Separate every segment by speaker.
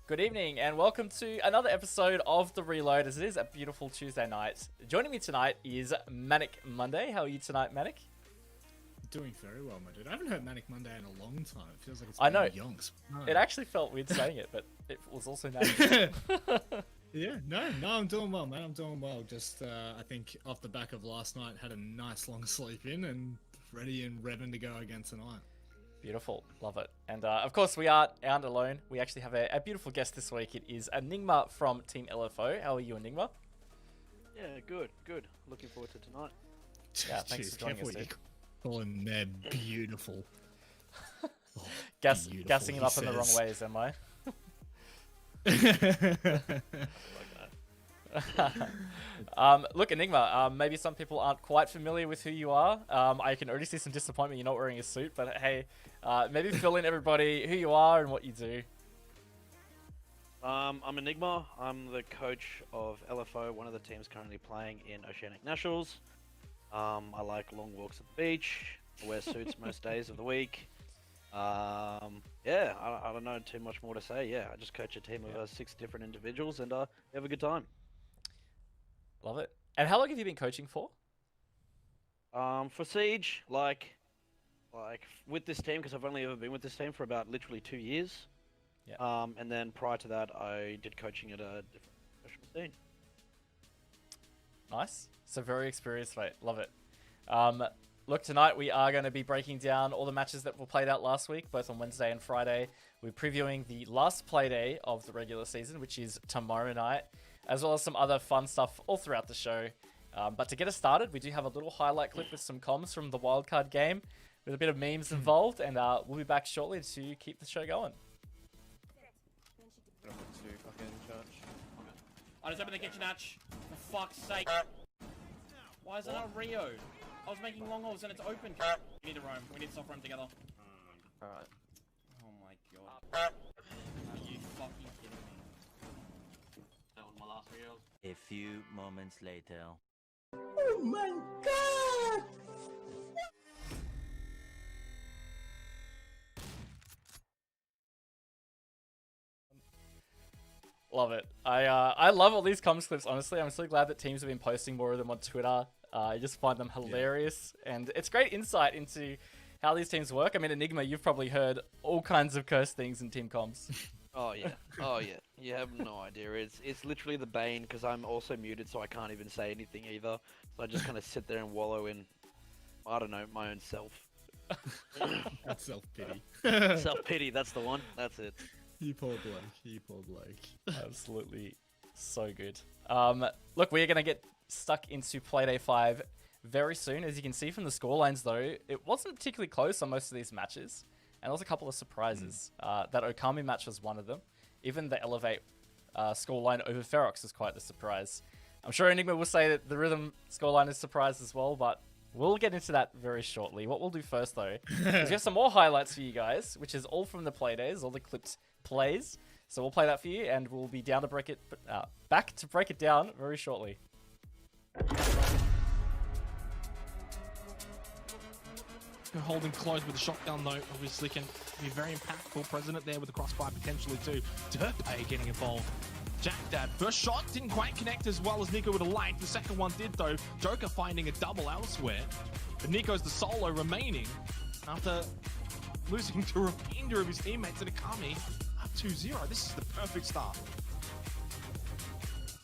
Speaker 1: Good evening and welcome to another episode of The Reload, as it is a beautiful Tuesday night. Joining me tonight is Manic Monday. How are you tonight, Manic?
Speaker 2: Doing very well, my dude. I haven't heard Manic Monday in a long time. It feels like it's
Speaker 1: I
Speaker 2: been
Speaker 1: know.
Speaker 2: yonks. No.
Speaker 1: It actually felt weird saying it, but it was also Manic.
Speaker 2: Yeah, no, I'm doing well, man. I'm doing well. Just, I think off the back of last night, had a nice long sleep in and ready and revving to go again tonight.
Speaker 1: Beautiful. Love it. And of course, we aren't alone. We actually have a beautiful guest this week. It is ENIGMA from Team LFO. How are you, ENIGMA?
Speaker 3: Yeah, good. Looking forward to tonight.
Speaker 1: Yeah, thanks for joining us, dude.
Speaker 2: Calling Ned beautiful. Oh, beautiful,
Speaker 1: gassing him up in the wrong ways, am I? Look, ENIGMA, maybe some people aren't quite familiar with who you are. I can already see some disappointment you're not wearing a suit, but hey, maybe fill in everybody who you are and what you do.
Speaker 3: I'm ENIGMA. I'm the coach of LFO, one of the teams currently playing in Oceanic Nationals. I like long walks at the beach. I wear suits most days of the week. Yeah, I don't know too much more to say. Yeah, I just coach a team of 6 different individuals and we have a good time.
Speaker 1: Love it. And how long have you been coaching for?
Speaker 3: For Siege, like with this team, because I've only ever been with this team for about literally 2 years.
Speaker 1: Yeah.
Speaker 3: And then prior to that, I did coaching at a different professional scene.
Speaker 1: Nice. So very experienced, mate. Love it. Look, tonight we are going to be breaking down all the matches that were played out last week, both on Wednesday and Friday. We're previewing the last play day of the regular season, which is tomorrow night, as well as some other fun stuff all throughout the show. But to get us started, we do have a little highlight clip with some comms from the wildcard game with a bit of memes involved, and we'll be back shortly to keep the show going.
Speaker 4: I just opened the kitchen hatch. For fuck's sake. Why is it not Rio? I was making long holes and it's open. We need to roam. We need to soft roam together.
Speaker 3: Alright.
Speaker 4: Oh my god. Are you fucking kidding me? That was my last Rio.
Speaker 5: A few moments later.
Speaker 6: Oh my god!
Speaker 1: Love it. I love all these comms clips, honestly. I'm so glad that teams have been posting more of them on Twitter. I just find them hilarious, and it's great insight into how these teams work. I mean, ENIGMA, you've probably heard all kinds of cursed things in team comms.
Speaker 3: Oh yeah. Oh yeah. You have no idea. It's literally the bane because I'm also muted, so I can't even say anything either. So I just kind of sit there and wallow in, I don't know, my own self.
Speaker 2: That's self-pity.
Speaker 3: Self-pity. That's the one. That's it.
Speaker 2: You poor bloke. You poor bloke.
Speaker 1: Absolutely so good. Look, we're going to get stuck into Playday 5 very soon. As you can see from the scorelines, though, it wasn't particularly close on most of these matches. And there was a couple of surprises. That Okami match was one of them. Even the Elevate scoreline over Ferox was quite the surprise. I'm sure ENIGMA will say that the Rhythm scoreline is surprised as well, but we'll get into that very shortly. What we'll do first, though, is we have some more highlights for you guys, which is all from the Playdays, all the clipped plays. So we'll play that for you, and we'll be down to break it, back to break it down very shortly.
Speaker 7: Holding close with the shotgun, though, obviously can be very impactful. President there with the crossfire potentially too. Derpay getting involved. Jack Dad, first shot didn't quite connect as well as Nico would have liked. The second one did, though. Joker finding a double elsewhere. But Nico's the solo remaining after losing to a remainder of his teammates in Okami. Up 2-0. This is the perfect start.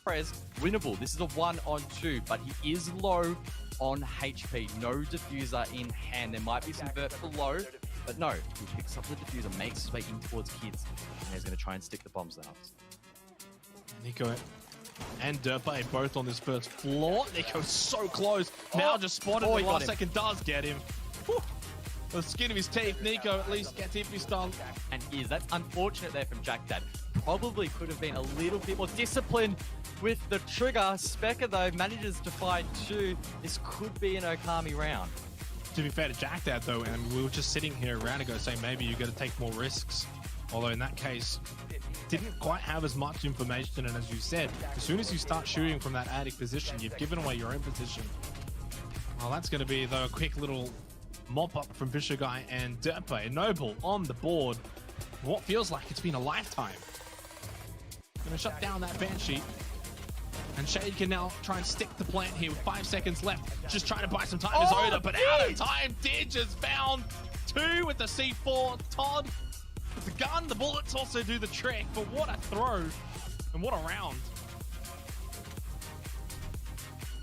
Speaker 8: Prez, winnable. This is a 1-on-2, but he is low on HP. No diffuser in hand. There might be some vert below, but no. He picks up the diffuser, makes his way in towards kids, and he's going to try and stick the bombs down.
Speaker 7: Nico and Derpay both on this first floor. Nico's so close. Now just spotted. The last second does get him. Whew. The skin of his teeth. Nico at least gets him stun.
Speaker 8: And that's unfortunate there from Jack Dad. Probably could have been a little bit more disciplined with the trigger. Specker, though, manages to find 2. This could be an Okami round.
Speaker 7: To be fair to Jack Dad, though, and we were just sitting here a round ago saying maybe you got to take more risks. Although in that case, didn't quite have as much information, and as you said, as soon as you start shooting from that attic position, you've given away your own position. Well, that's going to be, though, a quick little mop-up from Fisher Guy and Derpay. Noble on the board. What feels like it's been a lifetime. Gonna shut down that Banshee. And Shade can now try and stick the plant here with 5 seconds left. Just trying to buy some time as Oda, but out of time. Didge has found 2 with the C4. Todd with the gun. The bullets also do the trick, but what a throw and what a round.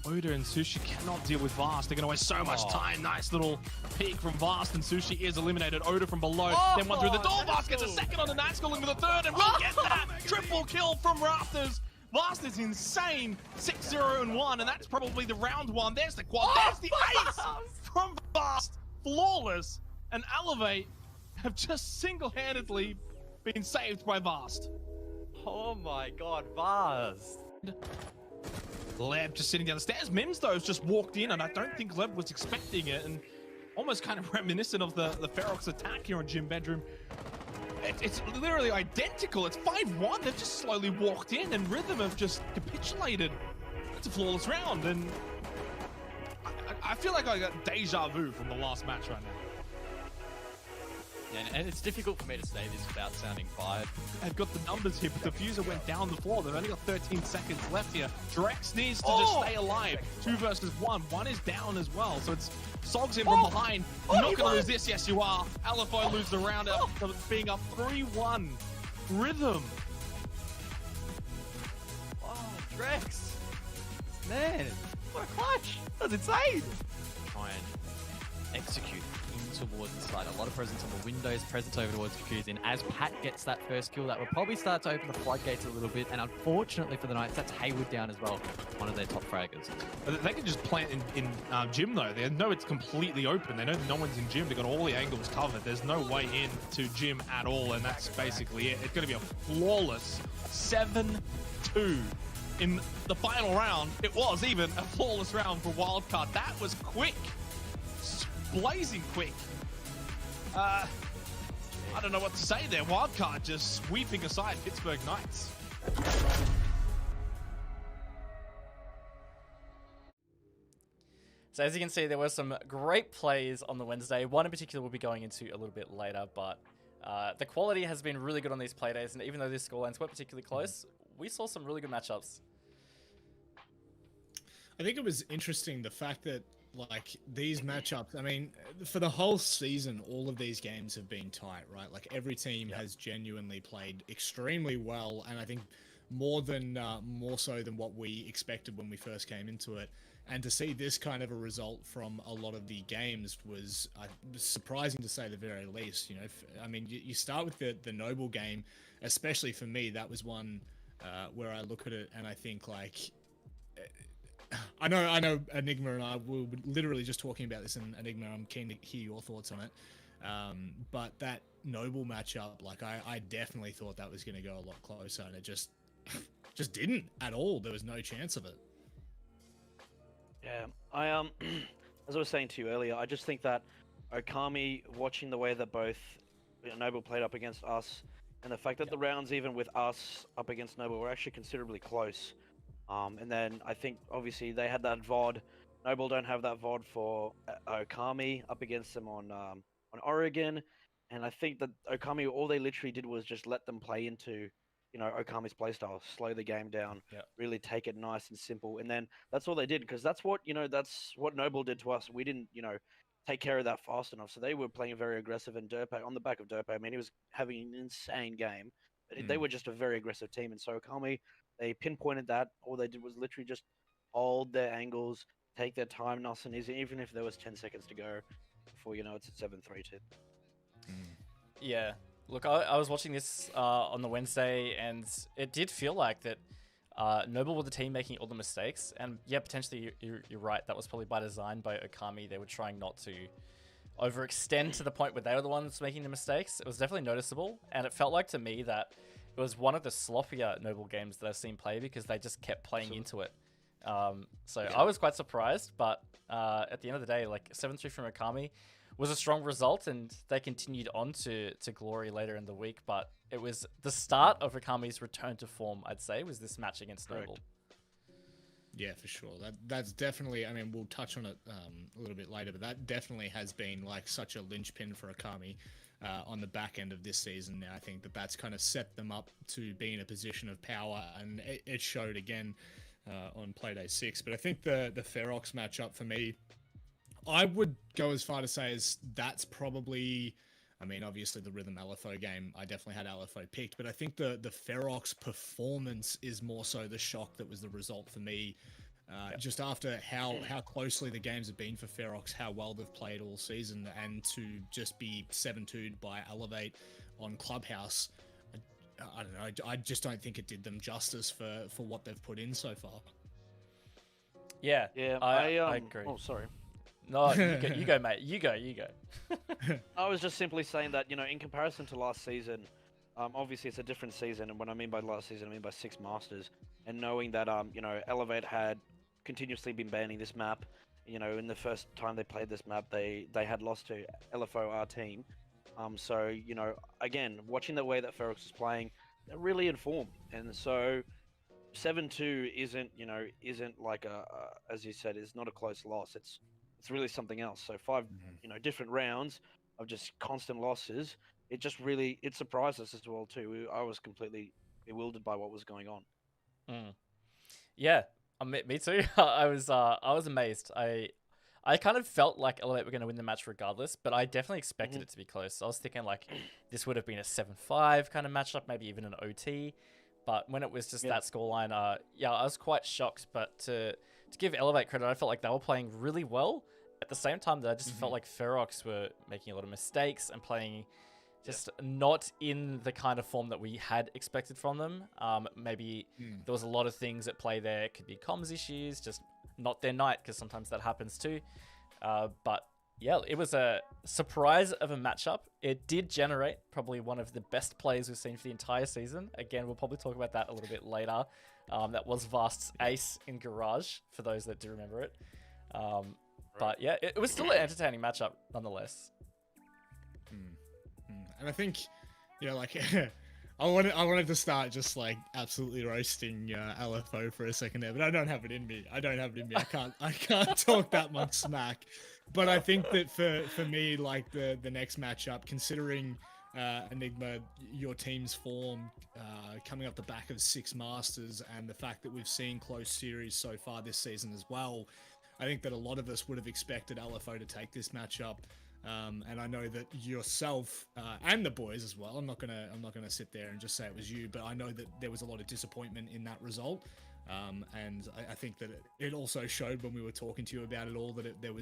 Speaker 7: Oda and Sushi cannot deal with Vast. They're going to waste so much time. Nice little peek from Vast, and Sushi is eliminated. Oda from below. Then one through the door. Vast gets a second on the Night School into the third, and we'll get that triple kill from Rafters. Vast is insane. 6-0-1, and that's probably the round one. There's the quad. There's the ace from Vast. Flawless. And Elevate have just single-handedly been saved by Vast.
Speaker 8: Oh my god, Vast.
Speaker 7: Leb just sitting down the stairs. Mims, though, has just walked in, and I don't think Leb was expecting it, and almost kind of reminiscent of the Ferox attack here on Gym Bedroom. It's literally identical. It's 5-1. They've just slowly walked in, and Rhythm have just capitulated. It's a flawless round, and I feel like I got deja vu from the last match right now.
Speaker 8: Yeah, and it's difficult for me to say this without sounding fired.
Speaker 7: I've got the numbers here, but Diffuser went down the floor. They've only got 13 seconds left here. Drex needs to just stay alive. 2 versus 1. 1 is down as well, so it's Sogs in from behind. You're not going to lose this. Yes, you are. LFO loses the round up, being up 3-1. Rhythm.
Speaker 8: Oh, Drex. Man, what a clutch. That's insane. Try and execute towards the side. A lot of presence on the windows, presence over towards computers in. As Pat gets that first kill, that will probably start to open the floodgates a little bit, and unfortunately for the Knights, that's Haywood down as well, one of their top fraggers.
Speaker 7: They can just plant in Gym, though. They know it's completely open. They know no one's in Gym. They've got all the angles covered. There's no way in to Gym at all, and that's basically it. It's going to be a flawless 7-2 in the final round. It was even a flawless round for Wildcard. That was quick. Blazing quick. I don't know what to say there. Wildcard just sweeping aside Pittsburgh Knights.
Speaker 1: So as you can see, there were some great plays on the Wednesday. One in particular we'll be going into a little bit later, but the quality has been really good on these play days, and even though these scorelines weren't particularly close, we saw some really good matchups.
Speaker 2: I think it was interesting, the fact that like these matchups, I mean, for the whole season, all of these games have been tight, right? Like every team has genuinely played extremely well, and I think more so than what we expected when we first came into it. And to see this kind of a result from a lot of the games was surprising, to say the very least. You know, I mean, you start with the Noble game, especially for me. That was one where I look at it and I think, like, I know Enigma and I were literally just talking about this, and Enigma, I'm keen to hear your thoughts on it. But that Noble matchup, like, I definitely thought that was going to go a lot closer, and it just didn't at all. There was no chance of it.
Speaker 3: Yeah, as I was saying to you earlier, I just think that Okami, watching the way that both Noble played up against us, and the fact that the rounds, even with us up against Noble, were actually considerably close. And then I think obviously they had that VOD. Noble don't have that VOD for Okami up against them on Oregon, and I think that Okami, all they literally did was just let them play into, you know, Okami's playstyle, slow the game down, really take it nice and simple, and then that's all they did, because that's what, you know, that's what Noble did to us. We didn't, you know, take care of that fast enough, so they were playing very aggressive, and Derpe, on the back of Derpe, I mean, he was having an insane game. They were just a very aggressive team, and so Okami, they pinpointed that. All they did was literally just hold their angles, take their time nice and easy, even if there was 10 seconds to go before, you know, it's a 7-3-2.
Speaker 1: Yeah. Look, I was watching this on the Wednesday, and it did feel like that Noble were the team making all the mistakes. And yeah, potentially you're right. That was probably by design by Okami. They were trying not to overextend to the point where they were the ones making the mistakes. It was definitely noticeable, and it felt like to me that it was one of the sloppier Noble games that I've seen play, because they just kept playing into it. So I was quite surprised, but at the end of the day, like 7-3 from Okami was a strong result, and they continued on to glory later in the week. But it was the start of Okami's return to form, I'd say, was this match against Noble.
Speaker 2: Yeah, for sure. That's definitely. I mean, we'll touch on it a little bit later, but that definitely has been like such a linchpin for Akami on the back end of this season. Now, I think that's kind of set them up to be in a position of power, and it showed again on Playday 6. But I think the Ferox matchup for me, I would go as far to say as that's probably. I mean, obviously the Rhythm LFO game, I definitely had LFO picked, but I think the Ferox performance is more so the shock that was the result for me. Just after how closely the games have been for Ferox, how well they've played all season, and to just be 7-2'd by Elevate on Clubhouse, I don't know. I just don't think it did them justice for what they've put in so far.
Speaker 1: Yeah, I agree.
Speaker 3: Oh, sorry.
Speaker 1: No, you go, mate. You go.
Speaker 3: I was just simply saying that, in comparison to last season, obviously it's a different season, and when I mean by last season, I mean by 6 Masters, and knowing that, Elevate had continuously been banning this map, in the first time they played this map, they had lost to LFO, our team. So, again, watching the way that Ferox is playing, they're really informed, and so 7-2 isn't like as you said, it's not a close loss. It's really something else. So 5, different rounds of just constant losses. It just really, it surprised us as well too. I was completely bewildered by what was going on.
Speaker 1: Yeah, me too. I was amazed. I kind of felt like Elevate were going to win the match regardless, but I definitely expected it to be close. I was thinking like this would have been a 7-5 kind of matchup, maybe even an OT. But when it was just that scoreline, I was quite shocked. But to give Elevate credit, I felt like they were playing really well. At the same time, that I just felt like Ferox were making a lot of mistakes and playing just not in the kind of form that we had expected from them. Maybe there was a lot of things at play there. It could be comms issues, just not their night, because sometimes that happens too. But yeah, it was a surprise of a matchup. It did generate probably one of the best plays we've seen for the entire season. Again, we'll probably talk about that a little bit later. That was Vast's ace in Garage, for those that do remember it. But yeah, it was still an entertaining matchup nonetheless.
Speaker 2: And I think, I wanted to start just like absolutely roasting LFO for a second there, but I don't have it in me. I can't talk that much smack. But I think that for me, like the next matchup, considering Enigma, your team's form coming up the back of 6 Masters, and the fact that we've seen close series so far this season as well, I think that a lot of us would have expected LFO to take this matchup. And I know that yourself and the boys as well. I'm not gonna sit there and just say it was you, but I know that there was a lot of disappointment in that result. And I think that it also showed when we were talking to you about it all that it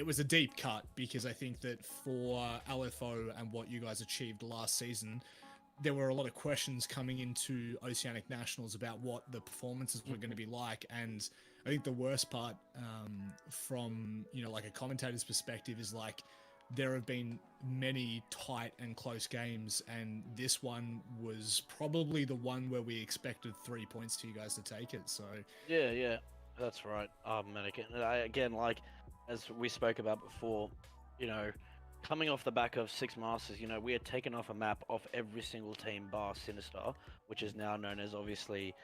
Speaker 2: was a deep cut, because I think that for LFO and what you guys achieved last season, there were a lot of questions coming into Oceanic Nationals about what the performances were going to be like. And I think the worst part from, like a commentator's perspective is like there have been many tight and close games, and this one was probably the one where we expected 3 points to you guys to take it. So
Speaker 3: Yeah, that's right. Manic. Again, like as we spoke about before, coming off the back of 6 Masters, we had taken off a map off every single team bar Sinister, which is now known as obviously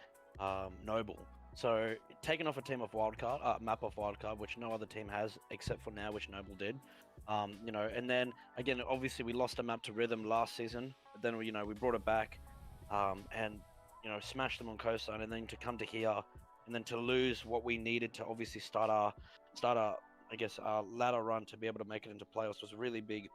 Speaker 3: Noble. So taking off a team of Wildcard, map off Wildcard, which no other team has except for now, which Noble did. And then again, obviously we lost a map to Rhythm last season, but then we brought it back, and smashed them on coastline, and then to come to here, and then to lose what we needed to obviously start our ladder run to be able to make it into playoffs was really big. It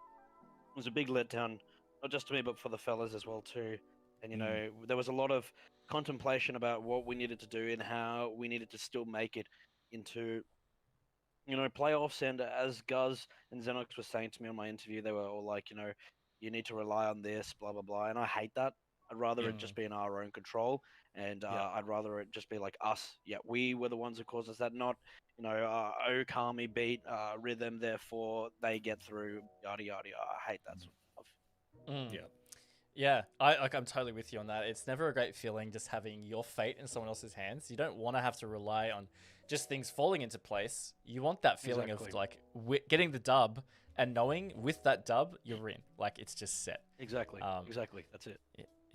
Speaker 3: was a big letdown, not just to me, but for the fellas as well too. And there was a lot of contemplation about what we needed to do and how we needed to still make it into playoffs. And as Guzz and Zenox were saying to me on my interview, they were all like, you need to rely on this, blah blah blah, and I hate that. I'd rather it just be in our own control, and I'd rather it just be like us. Yeah, we were the ones who caused us that, not Okami beat Rhythm, therefore they get through, yada yada yada. I hate that sort of stuff.
Speaker 1: Yeah, I'm totally with you on that. It's never a great feeling just having your fate in someone else's hands. You don't want to have to rely on just things falling into place. You want that feeling of like getting the dub and knowing with that dub you're in. Like it's just set.
Speaker 3: Exactly. Exactly. That's it.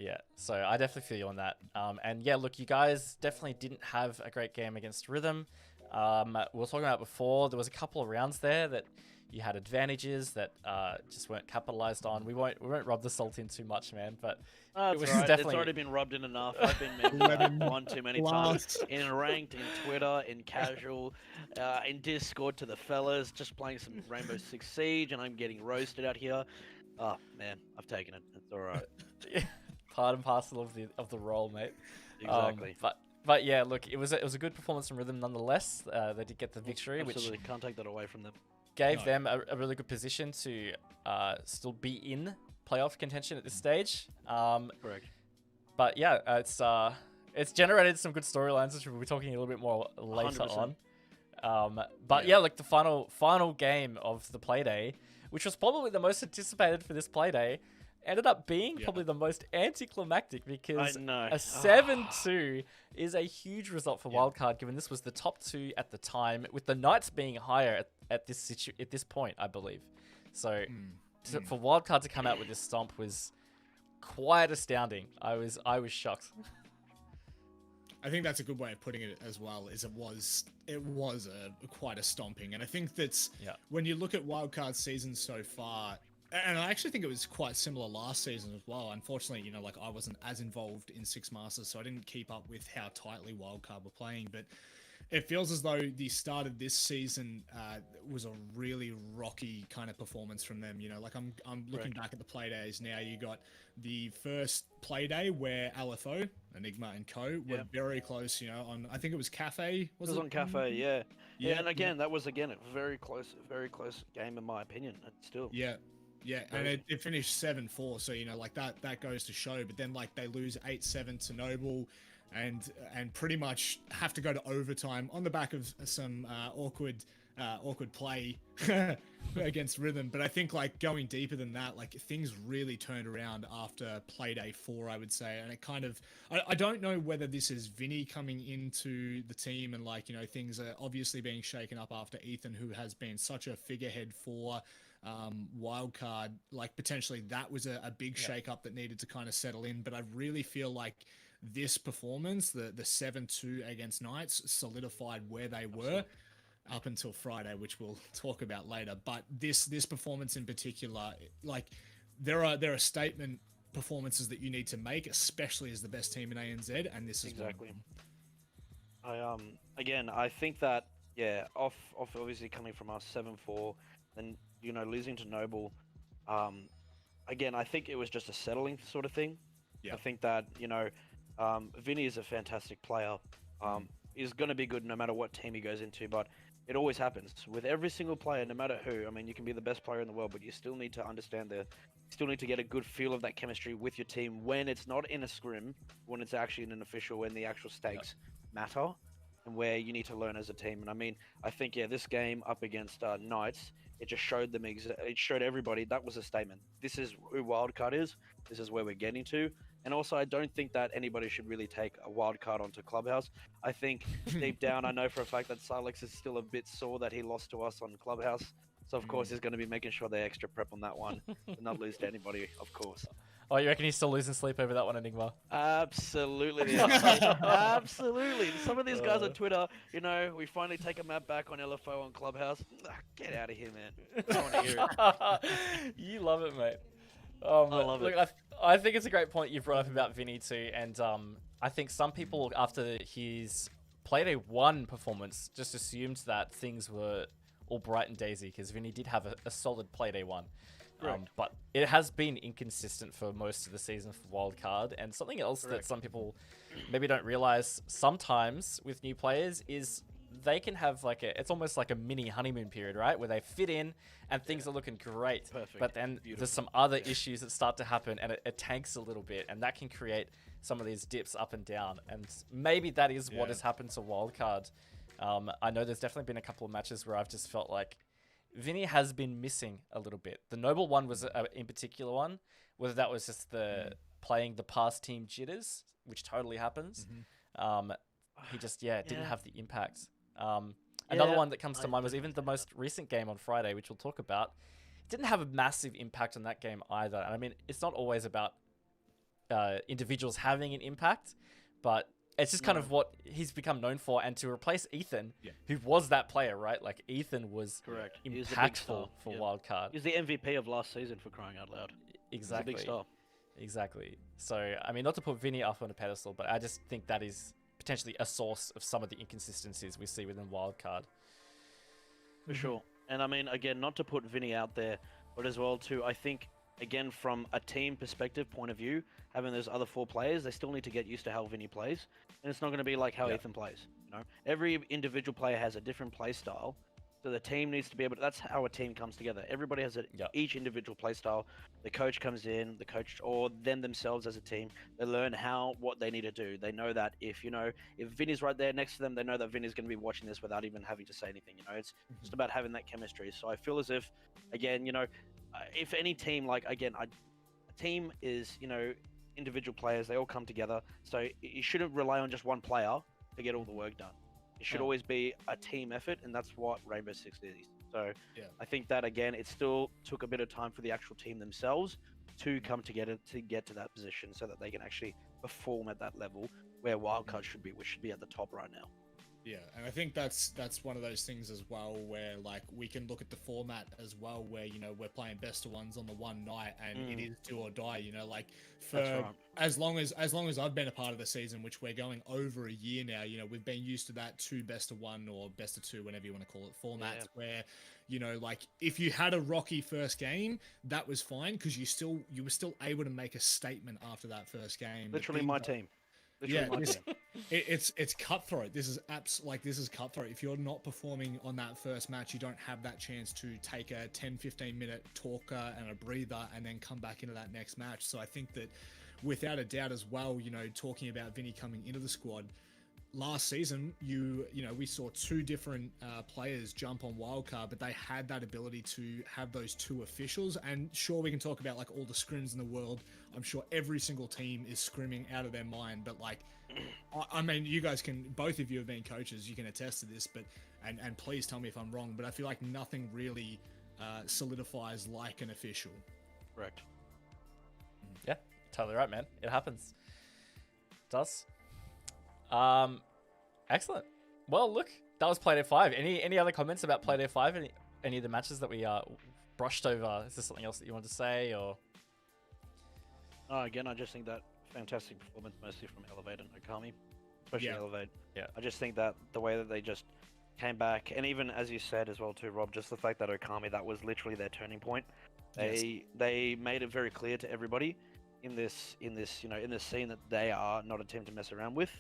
Speaker 1: Yeah, so I definitely feel you on that. And yeah, look, you guys definitely didn't have a great game against Rhythm. We were talking about before, there was a couple of rounds there that you had advantages that just weren't capitalized on. We won't rub the salt in too much, man, but
Speaker 3: Oh,
Speaker 1: it was
Speaker 3: it's alright.
Speaker 1: definitely...
Speaker 3: It's already been rubbed in enough. I've been mentioned that one too many times.
Speaker 2: Blast.
Speaker 3: In ranked, in Twitter, in casual, in Discord to the fellas, just playing some Rainbow Six Siege, and I'm getting roasted out here. Oh man, I've taken it. It's alright.
Speaker 1: part and parcel of the role, mate.
Speaker 3: Exactly.
Speaker 1: But yeah, look, it was a good performance from Rhythm nonetheless. They did get the victory,
Speaker 3: Absolutely,
Speaker 1: which
Speaker 3: can't take that away from them.
Speaker 1: gave them a really good position to still be in playoff contention at this stage.
Speaker 3: Correct.
Speaker 1: But yeah, it's generated some good storylines, which we'll be talking a little bit more later
Speaker 3: 100%.
Speaker 1: on. But yeah, like the final game of the Playday, which was probably the most anticipated for this Playday, ended up being probably the most anticlimactic because
Speaker 3: I know.
Speaker 1: a 7-2 is a huge result for Wildcard, given this was the top 2 at the time, with the Knights being higher at this point, I believe. So for Wildcard to come out with this stomp was quite astounding. I was shocked.
Speaker 2: I think that's a good way of putting it as well. It was quite a stomping, and I think that's when you look at Wildcard season so far. And I actually think it was quite similar last season as well. Unfortunately, like I wasn't as involved in Six Masters, so I didn't keep up with how tightly Wildcard were playing. But it feels as though the start of this season was a really rocky kind of performance from them. Like I'm looking back at the Playdays now. You got the first Playday where LFO, Enigma, and Co were very close. On I think it was Cafe.
Speaker 3: It was on Cafe, yeah. And again, that was a very close game in my opinion. Still.
Speaker 2: Yeah, and it finished 7-4, so like that goes to show. But then like they lose 8-7 to Noble, and pretty much have to go to overtime on the back of some awkward play against Rhythm. But I think like going deeper than that, like things really turned around after Playday 4, I would say. And it kind of I don't know whether this is Vinny coming into the team and like things are obviously being shaken up after Ethan, who has been such a figurehead for Wildcard. Like potentially that was a big shake-up that needed to kind of settle in. But I really feel like this performance, the 7-2 against Knights, solidified where they were up until Friday, which we'll talk about later. But this performance in particular, like there are statement performances that you need to make, especially as the best team in ANZ, and this is
Speaker 3: exactly. I think that off obviously coming from us 7-4, then losing to Noble, again I think it was just a settling sort of thing. I think that Vinny is a fantastic player. He's going to be good no matter what team he goes into, but it always happens with every single player, no matter who. I mean, you can be the best player in the world, but you still need to understand still need to get a good feel of that chemistry with your team when it's not in a scrim, when it's actually in an official, when the actual stakes matter, and where you need to learn as a team. And I mean, I think this game up against Knights, it just showed them. It showed everybody that was a statement. This is who Wildcard is. This is where we're getting to. And also, I don't think that anybody should really take a Wildcard onto Clubhouse. I think deep down, I know for a fact that Silex is still a bit sore that he lost to us on Clubhouse. So of course, he's going to be making sure they extra prep on that one and not lose to anybody, of course.
Speaker 1: Oh, you reckon he's still losing sleep over that one, Enigma?
Speaker 3: Absolutely. Absolutely. Some of these guys on Twitter, we finally take a map back on LFO on Clubhouse. Get out of here, man. I don't want to hear it.
Speaker 1: You love it, mate.
Speaker 3: I love it.
Speaker 1: I think it's a great point you brought up about Vinny too, and I think some people after his Playday 1 performance just assumed that things were all bright and daisy because Vinny did have a solid Playday 1. But it has been inconsistent for most of the season for Wildcard, and something else that some people maybe don't realize sometimes with new players is they can have it's almost like a mini honeymoon period, right? Where they fit in and things are looking great.
Speaker 3: Perfect.
Speaker 1: But then there's some other issues that start to happen and it tanks a little bit, and that can create some of these dips up and down. And maybe that is what has happened to Wildcard. I know there's definitely been a couple of matches where I've just felt like Vinny has been missing a little bit. The Noble one was in particular one, whether that was just the playing the past team jitters, which totally happens. He just didn't have the impact. Another one that comes to mind was even the most recent game on Friday, which we'll talk about. It didn't have a massive impact on that game either. And I mean, it's not always about individuals having an impact, but it's just kind of what he's become known for. And to replace Ethan, who was that player, right? Like Ethan was
Speaker 3: Correct. He was the big
Speaker 1: impactful
Speaker 3: star.
Speaker 1: for
Speaker 3: Yeah.
Speaker 1: Wildcard.
Speaker 3: He was the MVP of last season for crying out loud.
Speaker 1: Exactly.
Speaker 3: He's a big star.
Speaker 1: Exactly. So, I mean, not to put Vinny up on a pedestal, but I just think that is potentially a source of some of the inconsistencies we see within Wildcard.
Speaker 3: For sure. And I mean, again, not to put Vinny out there, but as well too, I think, again, from a team perspective point of view, having those other 4 players, they still need to get used to how Vinny plays. And it's not going to be like how Ethan plays. You know, every individual player has a different play style. So the team needs to be able to, that's how a team comes together. Everybody has each individual play style. The coach comes in, the coach, or them themselves as a team, they learn what they need to do. They know that if Vinny's right there next to them, they know that Vinny's going to be watching this without even having to say anything. You know, it's just about having that chemistry. So I feel as if, again, you know, if any team, like, again, a team is, you know, individual players, they all come together. So you shouldn't rely on just one player to get all the work done. It should always be a team effort, and that's what Rainbow Six is. So I think that, again, it still took a bit of time for the actual team themselves to come together to get to that position so that they can actually perform at that level where Wildcard should be, which should be at the top right now.
Speaker 2: Yeah, and I think that's one of those things as well where, like, we can look at the format as well where, you know, we're playing best of ones on the one night and it is do or die, you know, like for as long as I've been a part of the season, which we're going over a year now, you know, we've been used to that 2 best of 1 or best of 2, whatever you want to call it, formats where, you know, like if you had a rocky first game, that was fine because you were still able to make a statement after that first game.
Speaker 3: Literally my team.
Speaker 2: It's cutthroat. This is cutthroat. If you're not performing on that first match, you don't have that chance to take a 10-15 minute talker and a breather and then come back into that next match. So I think that without a doubt as well, you know, talking about Vinny coming into the squad, last season, you know, we saw 2 different players jump on Wildcard, but they had that ability to have those 2 officials. And sure, we can talk about like all the scrims in the world. I'm sure every single team is scrimming out of their mind, but like, I mean, you guys can, both of you have been coaches, you can attest to this, but, and please tell me if I'm wrong, but I feel like nothing really solidifies like an official.
Speaker 3: Correct.
Speaker 1: Yeah, totally right, man. It happens. It does. Excellent. Well, look, that was Playday 5. Any other comments about Playday 5? Any of the matches that we brushed over? Is there something else that you want to say, or?
Speaker 3: Again, I just think that fantastic performance, mostly from Elevate and Okami, especially Elevate.
Speaker 1: Yeah.
Speaker 3: I just think that the way that they just came back, and even as you said as well too, Rob, just the fact that Okami, that was literally their turning point. They made it very clear to everybody in this scene that they are not a team to mess around with.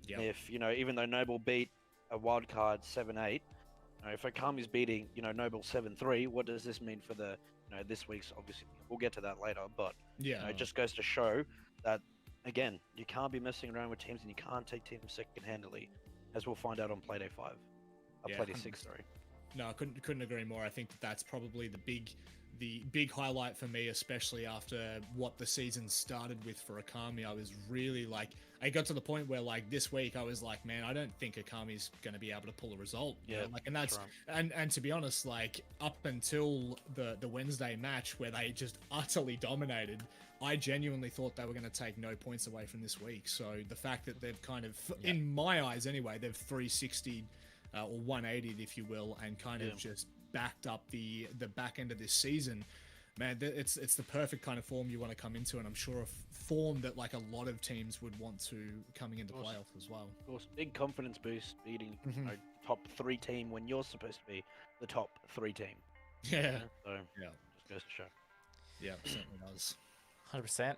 Speaker 3: Yep. If, you know, even though Noble beat a Wildcard 7-8, you know, if Okami's beating, you know, Noble 7-3, what does this mean for the, you know, this week's, obviously, we'll get to that later, but, you know, it just goes to show that, again, you can't be messing around with teams and you can't take teams second-handedly, as we'll find out on Playday 5. Playday 6, sorry.
Speaker 2: No, I couldn't agree more. I think that's probably the big highlight for me, especially after what the season started with for Okami. I was really like, I got to the point where like this week I was like, man, I don't think Okami's going to be able to pull a result. You know? Like, and that's right. and to be honest, like up until the Wednesday match where they just utterly dominated, I genuinely thought they were going to take no points away from this week. So the fact that they've kind of, in my eyes anyway, they've 360 or 180, if you will, and kind of just backed up the back end of this season, man. It's the perfect kind of form you want to come into, and I'm sure a form that like a lot of teams would want to coming into playoffs as well.
Speaker 3: Of course, big confidence boost beating you know, top 3 team when you're supposed to be the top 3 team.
Speaker 2: Yeah.
Speaker 3: So just goes to show.
Speaker 2: Yeah, it certainly does.
Speaker 1: 100%.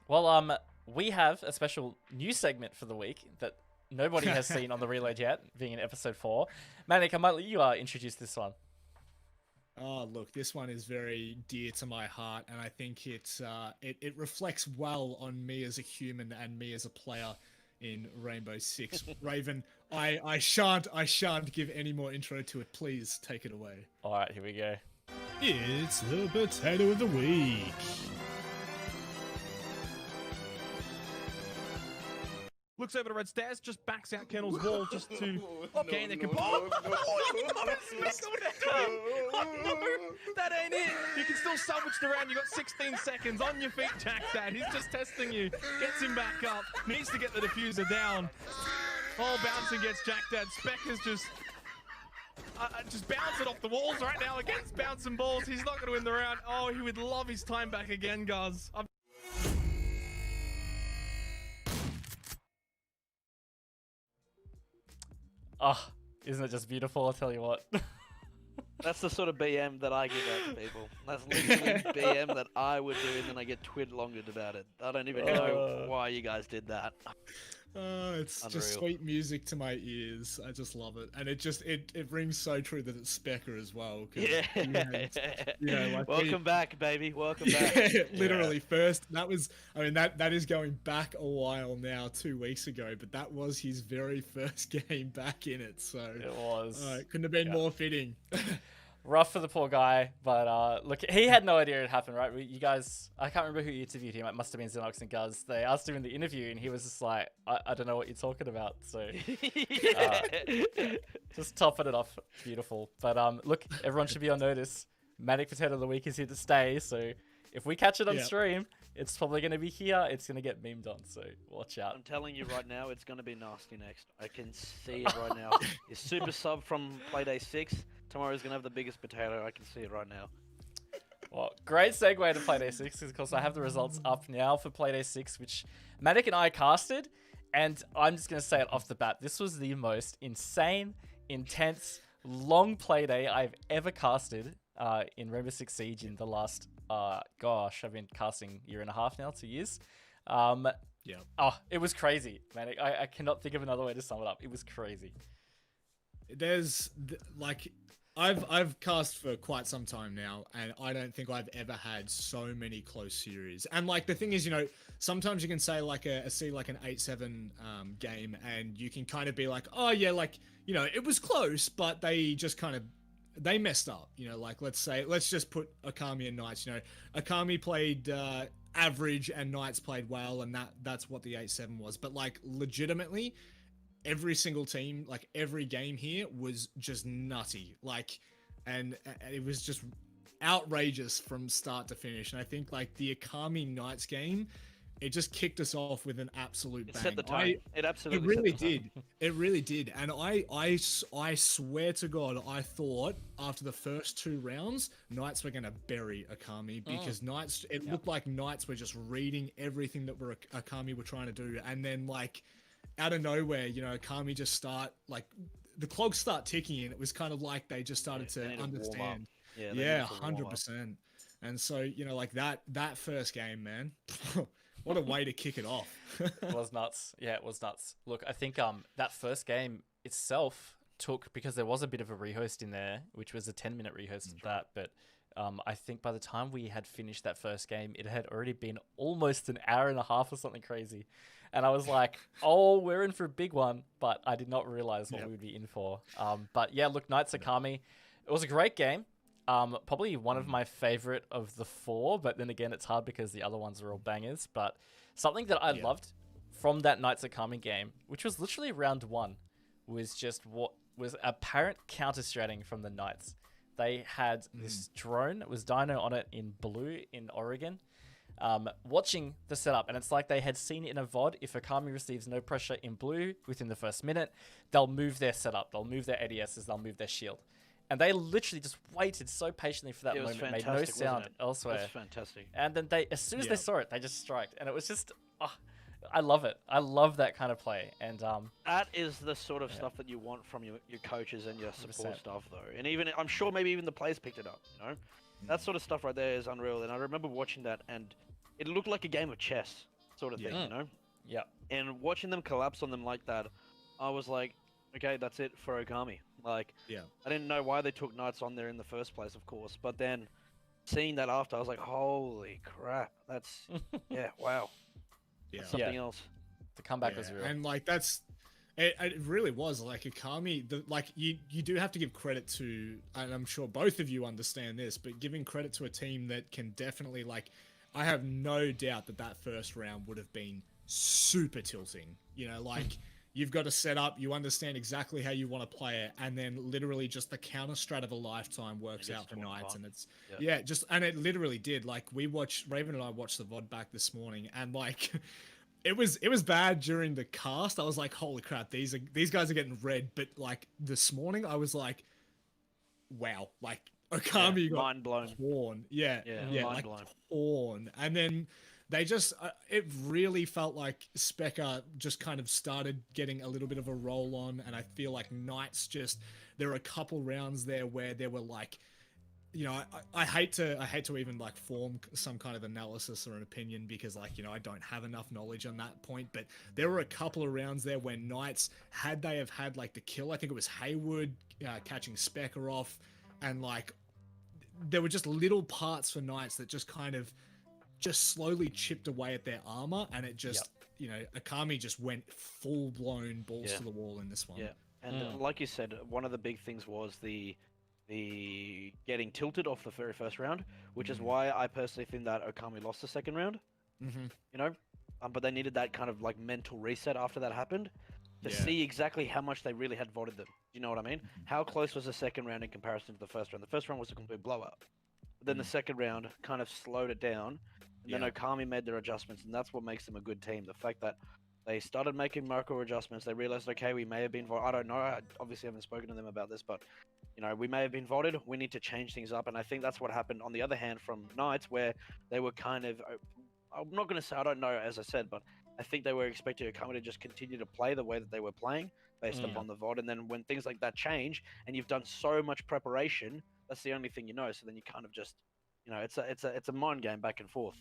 Speaker 1: Well, we have a special new segment for the week that nobody has seen on the Reload yet, being in episode 4. Manic, I might let you introduce this one.
Speaker 2: Oh, look, this one is very dear to my heart, and I think it reflects well on me as a human and me as a player in Rainbow Six. Raven, I shan't give any more intro to it. Please take it away.
Speaker 1: All right, here we go.
Speaker 2: It's the potato of the week.
Speaker 7: Looks over the red stairs, just backs out Colonel's wall just to gain the composure. That ain't it. You can still still sandwiched around. You got 16 seconds on your feet, Jack Dad. He's just testing you. Gets him back up. Needs to get the diffuser down. Oh, bouncing gets Jack Dad. Specker's just bouncing off the walls right now against bouncing balls. He's not going to win the round. Oh, he would love his time back again, Guzz.
Speaker 1: Oh, isn't it just beautiful? I'll tell you what.
Speaker 3: That's the sort of BM that I give out to people. That's literally BM that I would do, and then I get twid-longered about it. I don't even know why you guys did that.
Speaker 2: It's just sweet music to my ears. I just love it, and it rings so true that it's Specker as well.
Speaker 3: Yeah.
Speaker 2: Like
Speaker 3: Welcome back, baby. Welcome back.
Speaker 2: Literally, first that was. I mean, that is going back a while now, 2 weeks ago, but that was his very first game back in it. So
Speaker 1: It was.
Speaker 2: it couldn't have been more fitting.
Speaker 1: Rough for the poor guy, but look, he had no idea it happened, right? You guys, I can't remember who interviewed him. It must have been Zenox and Guzz. They asked him in the interview, and he was just like, I don't know what you're talking about. So just topping it off, beautiful. But look, everyone should be on notice. Manic Potato of the Week is here to stay. So if we catch it on stream, it's probably going to be here. It's going to get memed on. So watch out.
Speaker 3: I'm telling you right now, it's going to be nasty next. I can see it right now. His super sub from Playday 6. Tomorrow's going to have the biggest potato. I can see it right now.
Speaker 1: Well, great segue to Playday 6, because of course I have the results up now for Playday 6, which Manic and I casted, and I'm just going to say it off the bat. This was the most insane, intense, long Playday I've ever casted in Rainbow Six Siege in the last, gosh, I've been casting 1.5 years now, 2 years.
Speaker 2: Yeah.
Speaker 1: Oh, it was crazy, Manic. I cannot think of another way to sum it up. It was crazy.
Speaker 2: There's like... I've cast for quite some time now, and I don't think I've ever had so many close series. And like the thing is, sometimes you can say like an 8-7 game, and you can kind of be like, oh yeah, like it was close, but they just they messed up. Like let's just put Akami and Knights. Akami played average, and Knights played well, and that's what the 8-7 was. But like legitimately, every single team, like every game here was just nutty, and it was just outrageous from start to finish. And I think like the Akami Knights game, it just kicked us off with an absolute bang.
Speaker 3: It set the tone. It absolutely
Speaker 2: really
Speaker 3: set the tone.
Speaker 2: did. It really did. And I swear to God, I thought after the first 2 rounds, Knights were going to bury Akami, because Knights, it looked like Knights were just reading everything that Akami were trying to do. And then like, out of nowhere, Akami just the clogs start ticking, and it was kind of like they just started to understand. Yeah, 100%. And so, like that first game, man, what a way to kick it off.
Speaker 1: It was nuts. Yeah, it was nuts. Look, I think that first game itself took, because there was a bit of a rehost in there, which was a 10-minute rehost of that, but I think by the time we had finished that first game, it had already been almost an hour and a half or something crazy. And I was like, oh, we're in for a big one, but I did not realize what we would be in for. But yeah, look, Knights Akami, it was a great game. Probably one of my favorite of the 4, but then again, it's hard because the other ones are all bangers. But something that I loved from that Knights Akami game, which was literally round 1, was just what was apparent counter-stratting from the Knights. They had this drone, it was Dino on it in blue in Oregon, watching the setup, and it's like they had seen it in a VOD. If Akami receives no pressure in blue within the first minute, they'll move their setup, they'll move their ADSs, they'll move their shield. And they literally just waited so patiently for that moment, made no sound elsewhere.
Speaker 3: It was fantastic.
Speaker 1: And then as soon as they saw it, they just striked, and it was just, I love it. I love that kind of play. And
Speaker 3: that is the sort of stuff that you want from your coaches and your support staff, though. And even, I'm sure maybe even the players picked it up, That sort of stuff right there is unreal. And I remember watching that, and it looked like a game of chess sort of thing,
Speaker 1: Yeah.
Speaker 3: And watching them collapse on them like that, I was like, okay, that's it for Okami. Like, I didn't know why they took Knights on there in the first place, of course. But then seeing that after, I was like, holy crap. That's, wow. That's something else.
Speaker 1: The comeback was real.
Speaker 2: And like, it really was like Akami, you do have to give credit to, and I'm sure both of you understand this, but giving credit to a team that can definitely, like, I have no doubt that first round would have been super tilting, like you've got to set up, you understand exactly how you want to play it, and then literally just the counter strat of a lifetime works
Speaker 3: It
Speaker 2: out for
Speaker 3: gets torn
Speaker 2: Knights,
Speaker 3: apart.
Speaker 2: and it's
Speaker 3: Yeah.
Speaker 2: and it literally did. Like Raven and I watched the VOD back this morning, and like it was bad during the cast. I was like, holy crap, these guys are getting red. But like this morning, I was like, wow, like Okami got
Speaker 3: mind blown.
Speaker 2: torn.
Speaker 3: Yeah,
Speaker 2: Yeah,
Speaker 3: mind
Speaker 2: like
Speaker 3: blown.
Speaker 2: torn. And then they just, it really felt like Specker just kind of started getting a little bit of a roll on. And I feel like Knights just, there were a couple rounds there where there were like, you know, I hate to even like form some kind of analysis or an opinion because like, you know, I don't have enough knowledge on that point, but there were a couple of rounds there where Knights, had they have had like the kill, I think it was Haywood catching Specker off, and like there were just little parts for Knights that just kind of just slowly chipped away at their armor, and it just, you know, Akami just went full blown balls to the wall in this one.
Speaker 3: Yeah, and like you said, one of the big things was the getting tilted off the very first round, which is why I personally think that Okami lost the second round.
Speaker 2: Mm-hmm.
Speaker 3: You know, but they needed that kind of like mental reset after that happened to see exactly how much they really had voted them. You know what I mean? How close was the second round in comparison to the first round? The first round was a complete blowout. But then the second round kind of slowed it down, and then Okami made their adjustments, and that's what makes them a good team. The fact that they started making micro adjustments, they realized, okay, we may have been voted. I don't know. I obviously haven't spoken to them about this, but you know, we may have been voted. We need to change things up, and I think that's what happened. On the other hand, from Knights, where they were kind of, I'm not going to say I don't know, as I said, but I think they were expecting Okami to just continue to play the way that they were playing based upon the VOD. And then when things like that change, and you've done so much preparation, that's the only thing you know. So then you kind of just, you know, it's a mind game back and forth.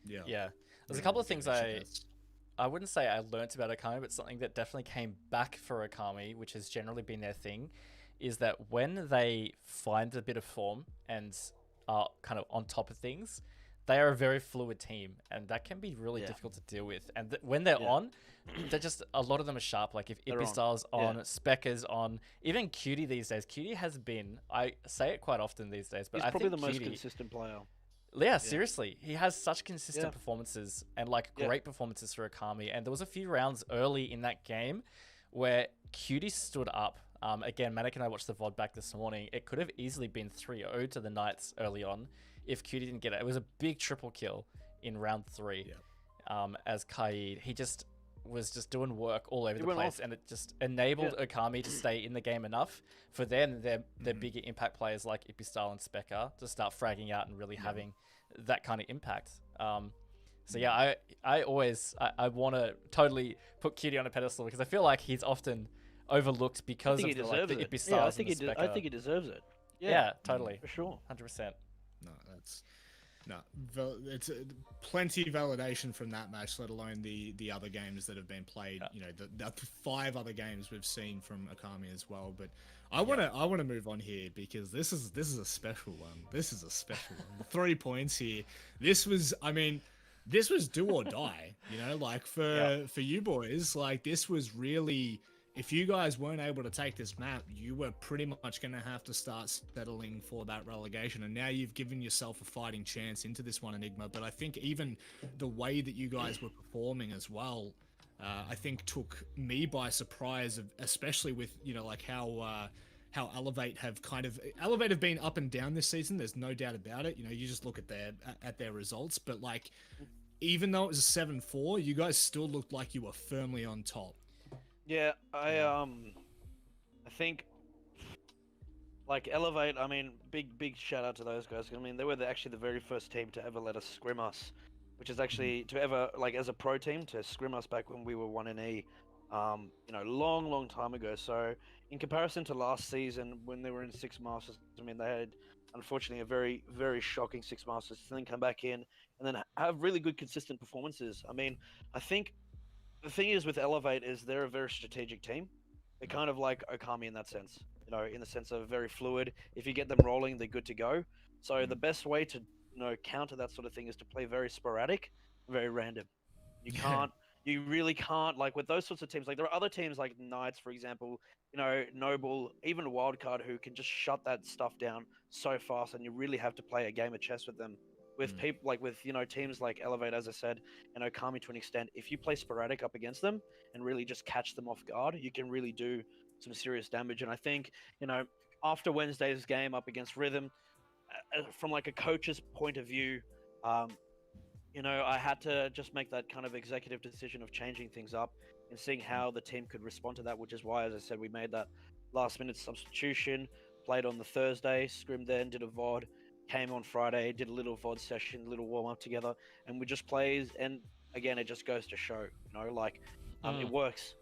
Speaker 1: Yeah. There's a couple of things I wouldn't say I learnt about Okami, but something that definitely came back for Okami, which has generally been their thing, is that when they find a bit of form and are kind of on top of things, they are a very fluid team, and that can be really difficult to deal with. And when they're on, they're just, a lot of them are sharp. Like if Ipistar's on, Specker's on, even Cutie these days. Cutie has been, I say it quite often these days, but
Speaker 3: He's
Speaker 1: I
Speaker 3: probably
Speaker 1: think
Speaker 3: the most
Speaker 1: Cutie,
Speaker 3: consistent player.
Speaker 1: yeah, seriously. He has such consistent performances and like great performances for Okami. And there was a few rounds early in that game where Cutie stood up. Again, Manic and I watched the VOD back this morning. It could have easily been 3-0 to the Knights early on if Cutie didn't get it. It was a big triple kill in round 3 as Kaid. He just was just doing work all over the place, and it just enabled Okami to stay in the game enough for then their bigger impact players like Ipistar and Specker to start fragging out and really having that kind of impact. So yeah, I always want to totally put Cutie on a pedestal because I feel like he's often overlooked because of the Ipistars
Speaker 3: I
Speaker 1: and
Speaker 3: think
Speaker 1: the Specker.
Speaker 3: I think he deserves it.
Speaker 1: Yeah, totally.
Speaker 3: For sure.
Speaker 1: 100%.
Speaker 2: It's plenty validation from that match, let alone the other games that have been played. You know, the 5 other games we've seen from Okami as well. But I want to move on here because this is a special one. This is a special one. 3 points here. This was do or die. You know, like for you boys, like this was really. If you guys weren't able to take this map, you were pretty much going to have to start settling for that relegation. And now you've given yourself a fighting chance into this one, Enigma. But I think even the way that you guys were performing as well, I think took me by surprise, especially with, you know, like how Elevate have been up and down this season. There's no doubt about it. You know, you just look at their results. But like, even though it was a 7-4, you guys still looked like you were firmly on top.
Speaker 3: Yeah, I think like Elevate. I mean, big shout out to those guys. I mean, they were actually the very first team to ever let us scrim us, which is actually to ever like as a pro team to scrim us back when we were 1 in E. You know, long time ago. So in comparison to last season when they were in 6 Masters, I mean, they had unfortunately a very shocking 6 Masters to then come back in and then have really good consistent performances. I mean, I think. The thing is with Elevate is they're a very strategic team. They're kind of like Okami in that sense, you know, in the sense of very fluid. If you get them rolling, they're good to go. So the best way to, you know, counter that sort of thing is to play very sporadic, very random. You really can't, like with those sorts of teams, like there are other teams like Knights, for example, you know, Noble, even Wildcard, who can just shut that stuff down so fast and you really have to play a game of chess with them with people like with teams like Elevate, as I said, and Okami to an extent. If you play sporadic up against them and really just catch them off guard, you can really do some serious damage. And I think after Wednesday's game up against Rhythm, from like a coach's point of view, I had to just make that kind of executive decision of changing things up and seeing how the team could respond to that, which is why, as I said, we made that last minute substitution, played on the Thursday, scrimmed then, did a VOD, came on Friday, did a little VOD session, a little warm up together, and we just plays. And again, it just goes to show, it works.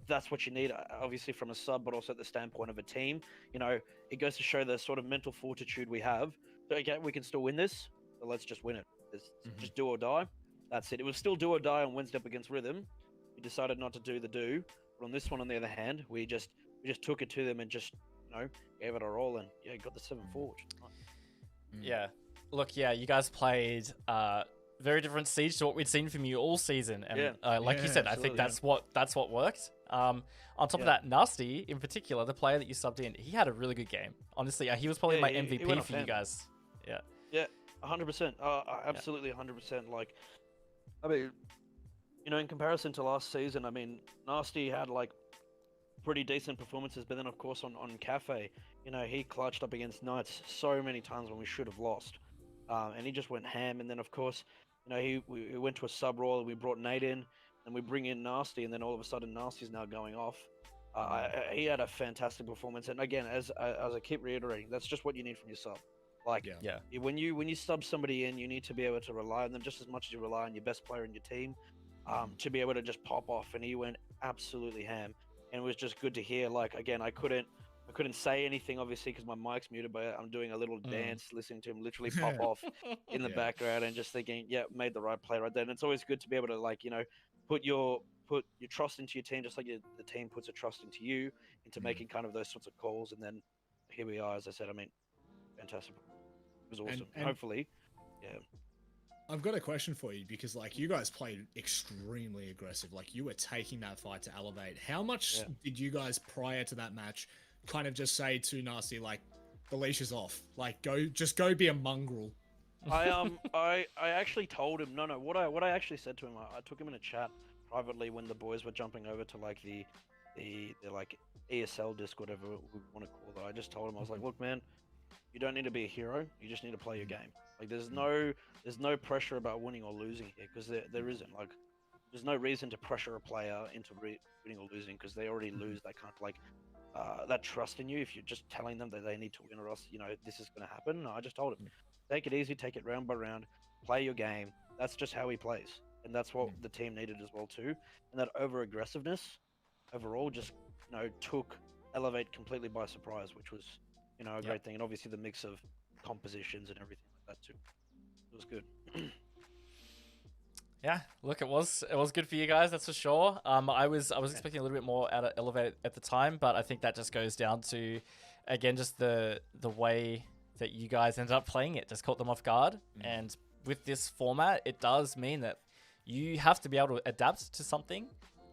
Speaker 3: That's what you need, obviously, from a sub, but also at the standpoint of a team. It goes to show the sort of mental fortitude we have. So, okay, we can still win this, but let's just win it. It's just do or die. That's it. It was still do or die on Wednesday up against Rhythm. We decided not to do the do. But on this one, on the other hand, we just took it to them and just, gave it our all and got the 7-4. Which is nice.
Speaker 1: Yeah. Look, you guys played very different Siege to what we'd seen from you all season, and like you said, I think that's what worked. On top of that, Nasty in particular, the player that you subbed in, he had a really good game. Honestly, he was probably my MVP for you guys. Yeah,
Speaker 3: 100%. Absolutely 100%. Like, I mean, in comparison to last season, I mean, Nasty had like pretty decent performances, but then of course on Cafe, he clutched up against Knights so many times when we should have lost, and he just went ham. And then of course, we went to a sub roll and we brought Nate in, and we bring in Nasty, and then all of a sudden Nasty's now going off. He had a fantastic performance, and again, as I keep reiterating, that's just what you need from your sub. Like, when you sub somebody in, you need to be able to rely on them just as much as you rely on your best player in your team, to be able to just pop off. And he went absolutely ham, and it was just good to hear. Like, again, I couldn't say anything, obviously, because my mic's muted, but I'm doing a little dance, listening to him literally pop off in the background, and just thinking, made the right play right there. And it's always good to be able to, like, put your trust into your team, just like the team puts a trust into you, into making kind of those sorts of calls. And then here we are, as I said. I mean, fantastic. It was awesome. And hopefully,
Speaker 2: I've got a question for you, because like you guys played extremely aggressive. Like, you were taking that fight to Elevate. How much did you guys prior to that match kind of just say to Nasty, like, the leash is off, like, go be a mongrel?
Speaker 3: I actually told him no. What I actually said to him, I took him in a chat privately when the boys were jumping over to like the like ESL disc, whatever we want to call it. I just told him, I was like, look, man, you don't need to be a hero. You just need to play your game. Like, there's no pressure about winning or losing here, because there isn't. Like, there's no reason to pressure a player into winning or losing, because they already lose that kind of like that trust in you if you're just telling them that they need to win, or else this is going to happen. No, I just told him, take it easy, take it round by round, play your game. That's just how he plays, and that's what the team needed as well too. And that over aggressiveness overall just took Elevate completely by surprise, which was a great thing. And obviously the mix of compositions and everything like that too, it was good.
Speaker 1: Yeah, look, it was good for you guys, that's for sure. I was expecting a little bit more out of Elevate at the time, but I think that just goes down to, again, just the way that you guys ended up playing it just caught them off guard. And with this format, it does mean that you have to be able to adapt to something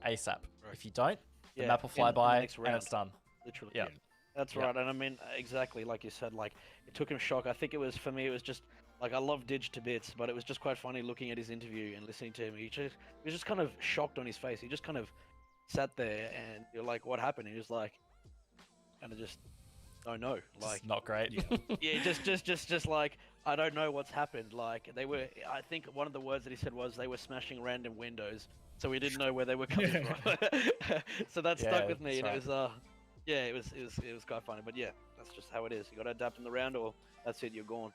Speaker 1: ASAP. Right. If you don't, the map will fly by and it's done.
Speaker 3: Literally. Yeah. That's right. And I mean, exactly like you said, like, it took him shock. I think for me, it was just, like, I love Didge to bits, but it was just quite funny looking at his interview and listening to him. He was just kind of shocked on his face. He just kind of sat there, and you're like, what happened? He was like, kind of just, don't know. Like,
Speaker 1: just not great.
Speaker 3: just like, I don't know what's happened. Like, I think one of the words that he said was they were smashing random windows, so we didn't know where they were coming from. So that stuck with me, and it was, it was quite funny. But yeah, that's just how it is. You got to adapt in the round, or that's it, you're gone.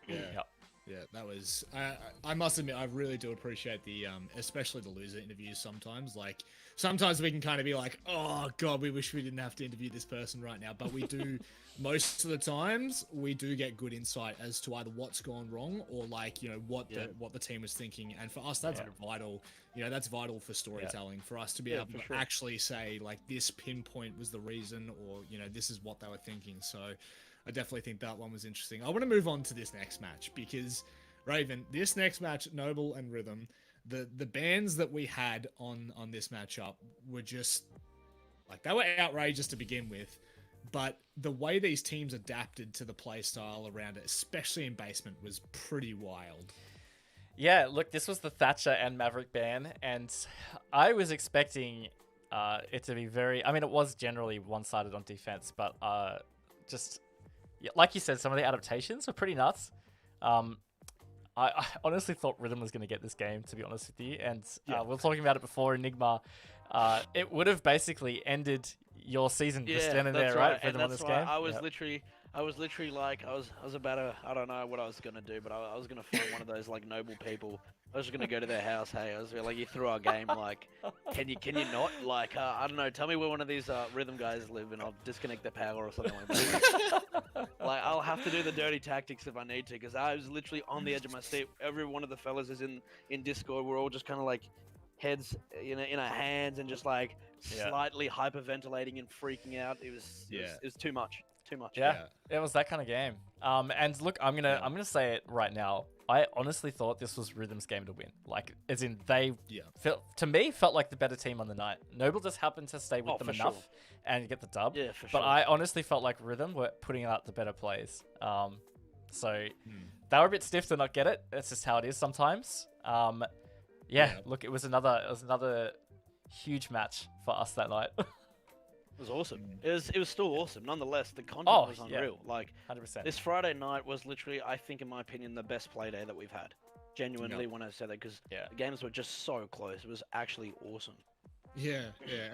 Speaker 2: Yeah, that was. I must admit, I really do appreciate the, especially the loser interviews. Sometimes, like, sometimes we can kind of be like, "Oh God, we wish we didn't have to interview this person right now." But we do. Most of the times, we do get good insight as to either what's gone wrong or, like, what the team was thinking. And for us, that's vital. That's vital for storytelling. For us to be able to actually say, like, this pinpoint was the reason, or this is what they were thinking. So I definitely think that one was interesting. I want to move on to this next match, because Raven, this next match, Noble and Rhythm, the bans that we had on this matchup were just, like, they were outrageous to begin with. But the way these teams adapted to the play style around it, especially in basement, was pretty wild.
Speaker 1: Yeah, look, this was the Thatcher and Maverick ban, and I was expecting it to be very... I mean, it was generally one-sided on defense, but just... Yeah, like you said, some of the adaptations were pretty nuts. I honestly thought Rhythm was going to get this game, to be honest with you, and we were talking about it before, Enigma. It would have basically ended your season just standing there, right?
Speaker 3: And that's
Speaker 1: this
Speaker 3: why
Speaker 1: game.
Speaker 3: I was literally like, I was about to, I don't know what I was gonna do, but I was gonna find one of those like noble people. I was just gonna go to their house. Hey, I was like, you threw our game. Like, can you not? Like, I don't know. Tell me where one of these Rhythm guys live, and I'll disconnect the power or something like that. Like, I'll have to do the dirty tactics if I need to, because I was literally on the edge of my seat. Every one of the fellas is in Discord. We're all just kind of like heads in our hands and just like slightly hyperventilating and freaking out. It was too much. Too much.
Speaker 1: Yeah, it was that kind of game. And look, I'm gonna say it right now. I honestly thought this was Rhythm's game to win. Like, as in they felt like the better team on the night. Noble just happened to stay with them enough and get the dub.
Speaker 3: Yeah, for
Speaker 1: but
Speaker 3: sure.
Speaker 1: I honestly felt like Rhythm were putting out the better plays. So they were a bit stiff to not get it. That's just how it is sometimes. Look, it was another huge match for us that night.
Speaker 3: It was awesome. It was still awesome. Nonetheless, the content was unreal. Like,
Speaker 1: 100%.
Speaker 3: This Friday night was literally, I think, in my opinion, the best play day that we've had. Genuinely, when I say that, because the games were just so close. It was actually awesome.
Speaker 2: Yeah,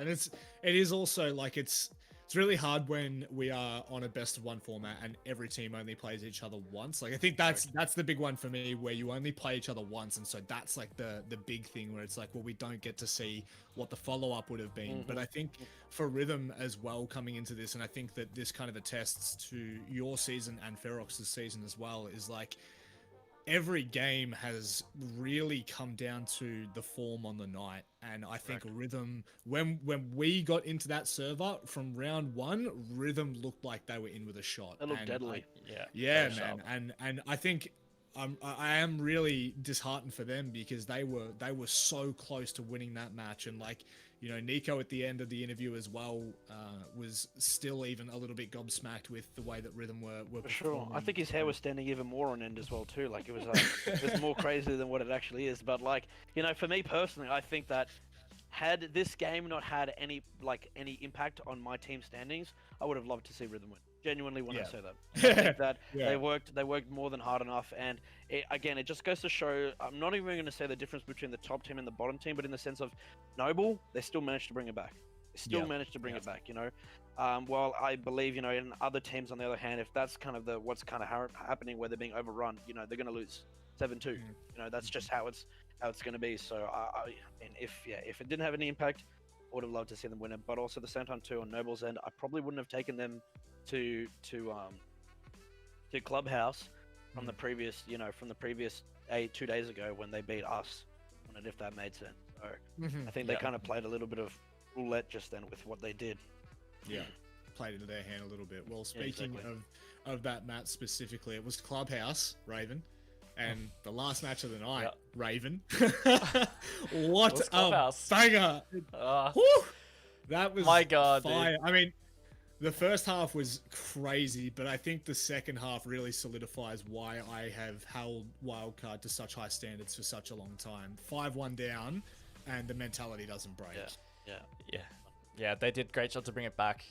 Speaker 2: and it is also like it's really hard when we are on a best of one format and every team only plays each other once. Like, I think that's the big one for me, where you only play each other once, and so that's like the big thing where it's like, well, we don't get to see what the follow-up would have been. But I think for Rhythm as well coming into this, and I think that this kind of attests to your season and Ferox's season as well, is like every game has really come down to the form on the night. And I think Rhythm, when we got into that server from round one, Rhythm looked like they were in with a shot.
Speaker 3: They looked deadly.
Speaker 2: Yeah, man. And I think I am really disheartened for them, because they were so close to winning that match. And like, you know, Nico at the end of the interview as well was still even a little bit gobsmacked with the way that Rhythm were
Speaker 3: For sure. I think his hair was standing even more on end as well too. Like, it was more crazy than what it actually is. But like, you know, for me personally, I think that had this game not had any impact on my team standings, I would have loved to see Rhythm win. Genuinely, when I say that, I think that they worked more than hard enough, and it just goes to show. I'm not even going to say the difference between the top team and the bottom team, but in the sense of Noble, they still managed to bring it back. They still managed to bring it back. You know, while I believe, you know, in other teams on the other hand, if that's kind of what's kind of happening, where they're being overrun, you know, they're going to lose 7-2. You know, that's just how it's going to be. So and if it didn't have any impact, I would have loved to see them win it. But also at the same time too, on Noble's end, I probably wouldn't have taken them to Clubhouse from the previous 2 days ago when they beat us on it, if that made sense. So I think they kind of played a little bit of roulette just then with what they did.
Speaker 2: Yeah, played into their hand a little bit. Well, speaking of that match specifically, it was Clubhouse, Raven, and the last match of the night, Raven. What a banger! That was
Speaker 1: my God,
Speaker 2: fire.
Speaker 1: dude.
Speaker 2: I mean, the first half was crazy, but I think the second half really solidifies why I have held Wildcard to such high standards for such a long time. 5-1 down, and the mentality doesn't break.
Speaker 1: Yeah, they did a great job to bring it back.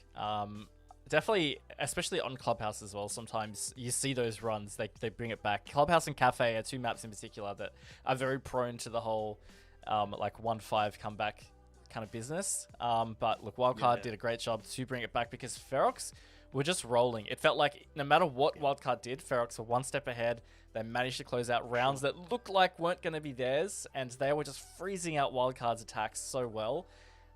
Speaker 1: Definitely, especially on Clubhouse as well. Sometimes you see those runs, they bring it back. Clubhouse and Cafe are two maps in particular that are very prone to the whole like 1-5 comeback kind of business. But look, Wildcard did a great job to bring it back, because Ferox were just rolling. It felt like no matter what Wildcard did, Ferox were one step ahead. They managed to close out rounds that looked like weren't going to be theirs, and they were just freezing out Wildcard's attacks so well.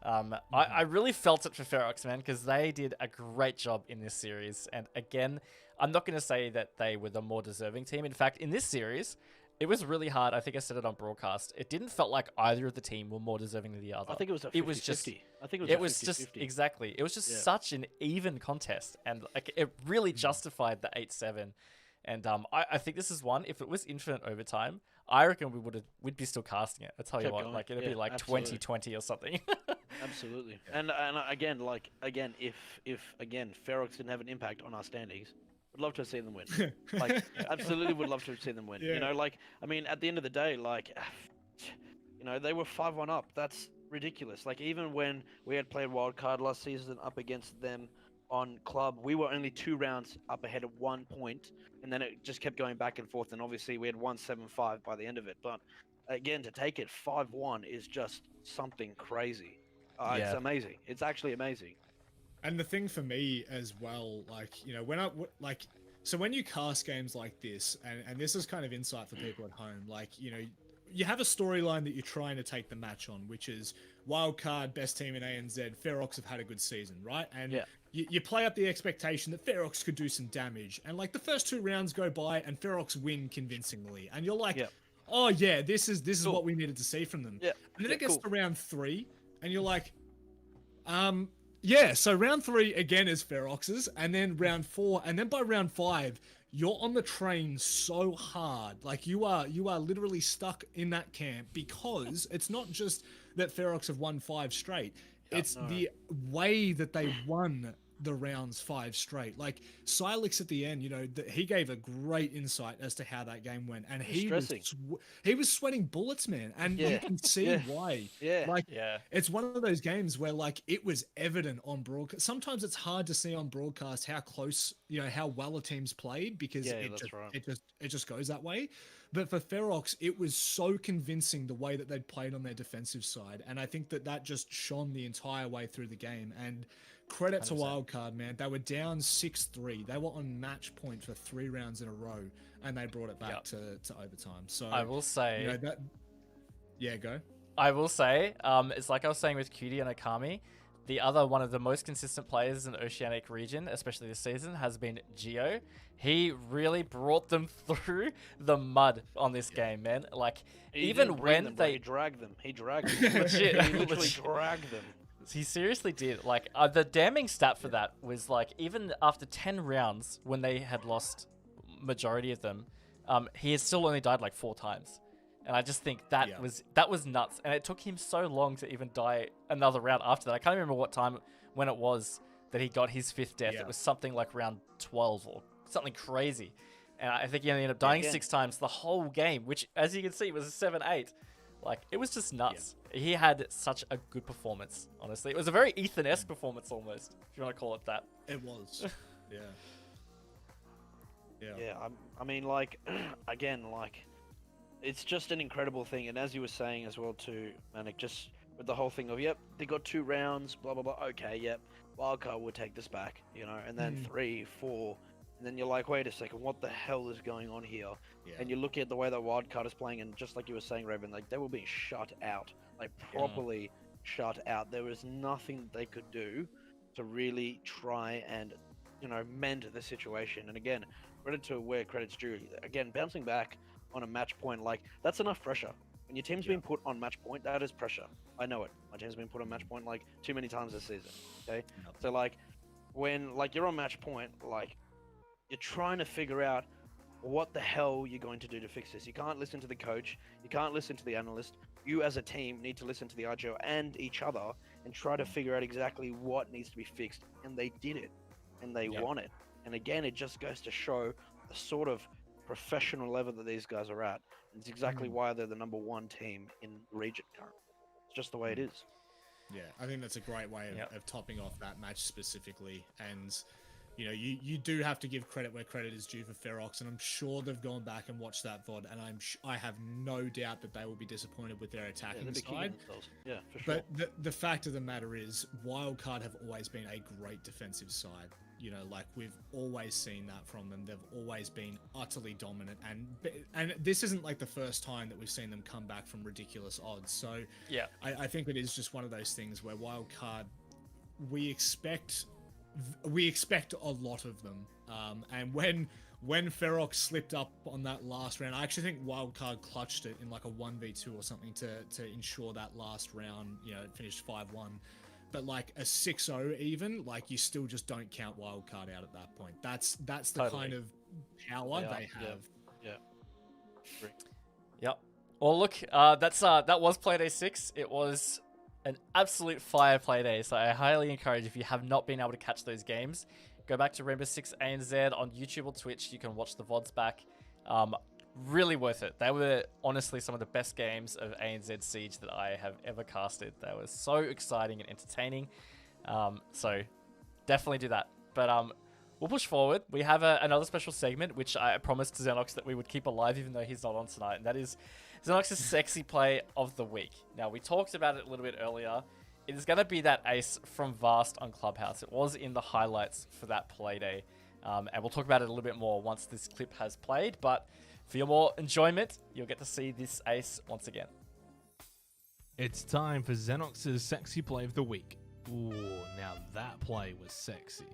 Speaker 1: I really felt it for Ferox, man, because they did a great job in this series. And again, I'm not going to say that they were the more deserving team. In fact, in this series, it was really hard. I think I said it on broadcast. It didn't felt like either of the team were more deserving than the other.
Speaker 3: I think it was a 50-50.
Speaker 1: It was just,
Speaker 3: I think
Speaker 1: it was just exactly. It was just such an even contest, and like it really justified the 8-7. And I think this is one. If it was infinite overtime, I reckon we'd be still casting it. I tell you what, like it'd be like 20-20 or something.
Speaker 3: Absolutely. And again, if Ferox didn't have an impact on our standings, would love to have seen them win. Like, absolutely would love to have seen them win.
Speaker 2: Yeah.
Speaker 3: You know, like, I mean, at the end of the day, like, you know, they were 5-1 up. That's ridiculous. Like, even when we had played wildcard last season up against them on club, we were only 2 rounds up ahead at 1 point, and then it just kept going back and forth. And obviously, we had won 7-5 by the end of it. But again, to take it 5-1 is just something crazy. It's amazing. It's actually amazing.
Speaker 2: And the thing for me as well, like, you know, so when you cast games like this, and this is kind of insight for people at home, like, you know, you have a storyline that you're trying to take the match on, which is wildcard, best team in ANZ, Ferox have had a good season, right? And you play up the expectation that Ferox could do some damage. And like the first 2 rounds go by and Ferox win convincingly. And you're like, oh yeah, this is what we needed to see from them.
Speaker 3: Yeah.
Speaker 2: And then it gets to round 3 and you're like, yeah, so round 3 again is Ferox's, and then round 4, and then by round 5, you're on the train so hard. Like you are literally stuck in that camp because it's not just that Ferox have won 5 straight. It's the way that they won the rounds 5 straight. Like Silex at the end, you know, he gave a great insight as to how that game went, and he was sweating bullets, man, and you can see why. It's one of those games where like it was evident on broadcast. Sometimes it's hard to see on broadcast how close, you know, how well a team's played because it just goes that way. But for Ferox, it was so convincing the way that they'd played on their defensive side, and I think that just shone the entire way through the game. And credit to
Speaker 1: 100%.
Speaker 2: Wildcard, man. They were down 6-3. They were on match point for 3 rounds in a row, and they brought it back to overtime. So
Speaker 1: I will say,
Speaker 2: you know, that. Yeah, go.
Speaker 1: I will say, it's like I was saying with Cutie and Akami. The other one of the most consistent players in the Oceanic region, especially this season, has been Geo. He really brought them through the mud on this game, man. Like, even when
Speaker 3: he dragged them.
Speaker 1: legit,
Speaker 3: He literally dragged them.
Speaker 1: He seriously did. Like, the damning stat for that was like, even after 10 rounds, when they had lost majority of them, he has still only died like 4 times. And I just think that was nuts. And it took him so long to even die another round after that. I can't remember what time when it was that he got his 5th death. It was something like round 12 or something crazy. And I think he ended up dying 6 times the whole game, which, as you can see, was a 7-8. Like, it was just nuts. He had such a good performance, honestly. It was a very Ethan-esque performance almost, if you want to call it that.
Speaker 2: It was.
Speaker 3: Yeah, I mean, like, again, like, it's just an incredible thing. And as you were saying as well too, Manic, just with the whole thing of, they got 2 rounds, blah, blah, blah. Okay, wildcard will take this back, you know, and then 3, 4, and then you're like, wait a second, what the hell is going on here? And you look at the way that wildcard is playing, and just like you were saying, Raven, like, they were being shut out, like, properly shut out. There was nothing they could do to really try and, you know, mend the situation. And again, credit to where credit's due. Again, bouncing back on a match point, like, that's enough pressure. When your team's been put on match point, that is pressure. I know it. My team's been put on match point like too many times this season. Okay, so like when like you're on match point, like you're trying to figure out what the hell you're going to do to fix this. You can't listen to the coach. You can't listen to the analyst. You as a team need to listen to the RGO and each other and try to figure out exactly what needs to be fixed. And they did it, and they won it. And again, it just goes to show the sort of professional level that these guys are at. It's exactly why they're the #1 team in the region currently. It's just the way it is.
Speaker 2: Yeah, I think that's a great way of topping off that match specifically. And, you know, you do have to give credit where credit is due for Ferox, and I'm sure they've gone back and watched that VOD, and I have no doubt that they will be disappointed with their attacking side.
Speaker 3: Yeah, for sure.
Speaker 2: But the fact of the matter is, Wildcard have always been a great defensive side. You know, like, we've always seen that from them. They've always been utterly dominant, and this isn't like the first time that we've seen them come back from ridiculous odds. So I think it is just one of those things where Wildcard, we expect a lot of them. And when Ferox slipped up on that last round, I actually think Wildcard clutched it in like a 1v2 or something to ensure that last round, you know, it finished 5-1. But like a 6-0 even, like, you still just don't count Wildcard out at that point. That's the kind of power they have.
Speaker 1: Yep. Well, look, that was Playday 6. It was an absolute fire play day. So I highly encourage, if you have not been able to catch those games, go back to Rainbow Six ANZ on YouTube or Twitch. You can watch the VODs back. Really worth it. They were honestly some of the best games of ANZ Siege that I have ever casted. They were so exciting and entertaining. So definitely do that. But we'll push forward. We have another special segment, which I promised to Zenox that we would keep alive even though he's not on tonight. And that is Zenox's Sexy Play of the Week. Now, we talked about it a little bit earlier. It is going to be that ace from Vast on Clubhouse. It was in the highlights for that play day. And we'll talk about it a little bit more once this clip has played. But for your more enjoyment, you'll get to see this ace once again.
Speaker 7: It's time for Zenox's Sexy Play of the Week. Ooh, now that play was sexy.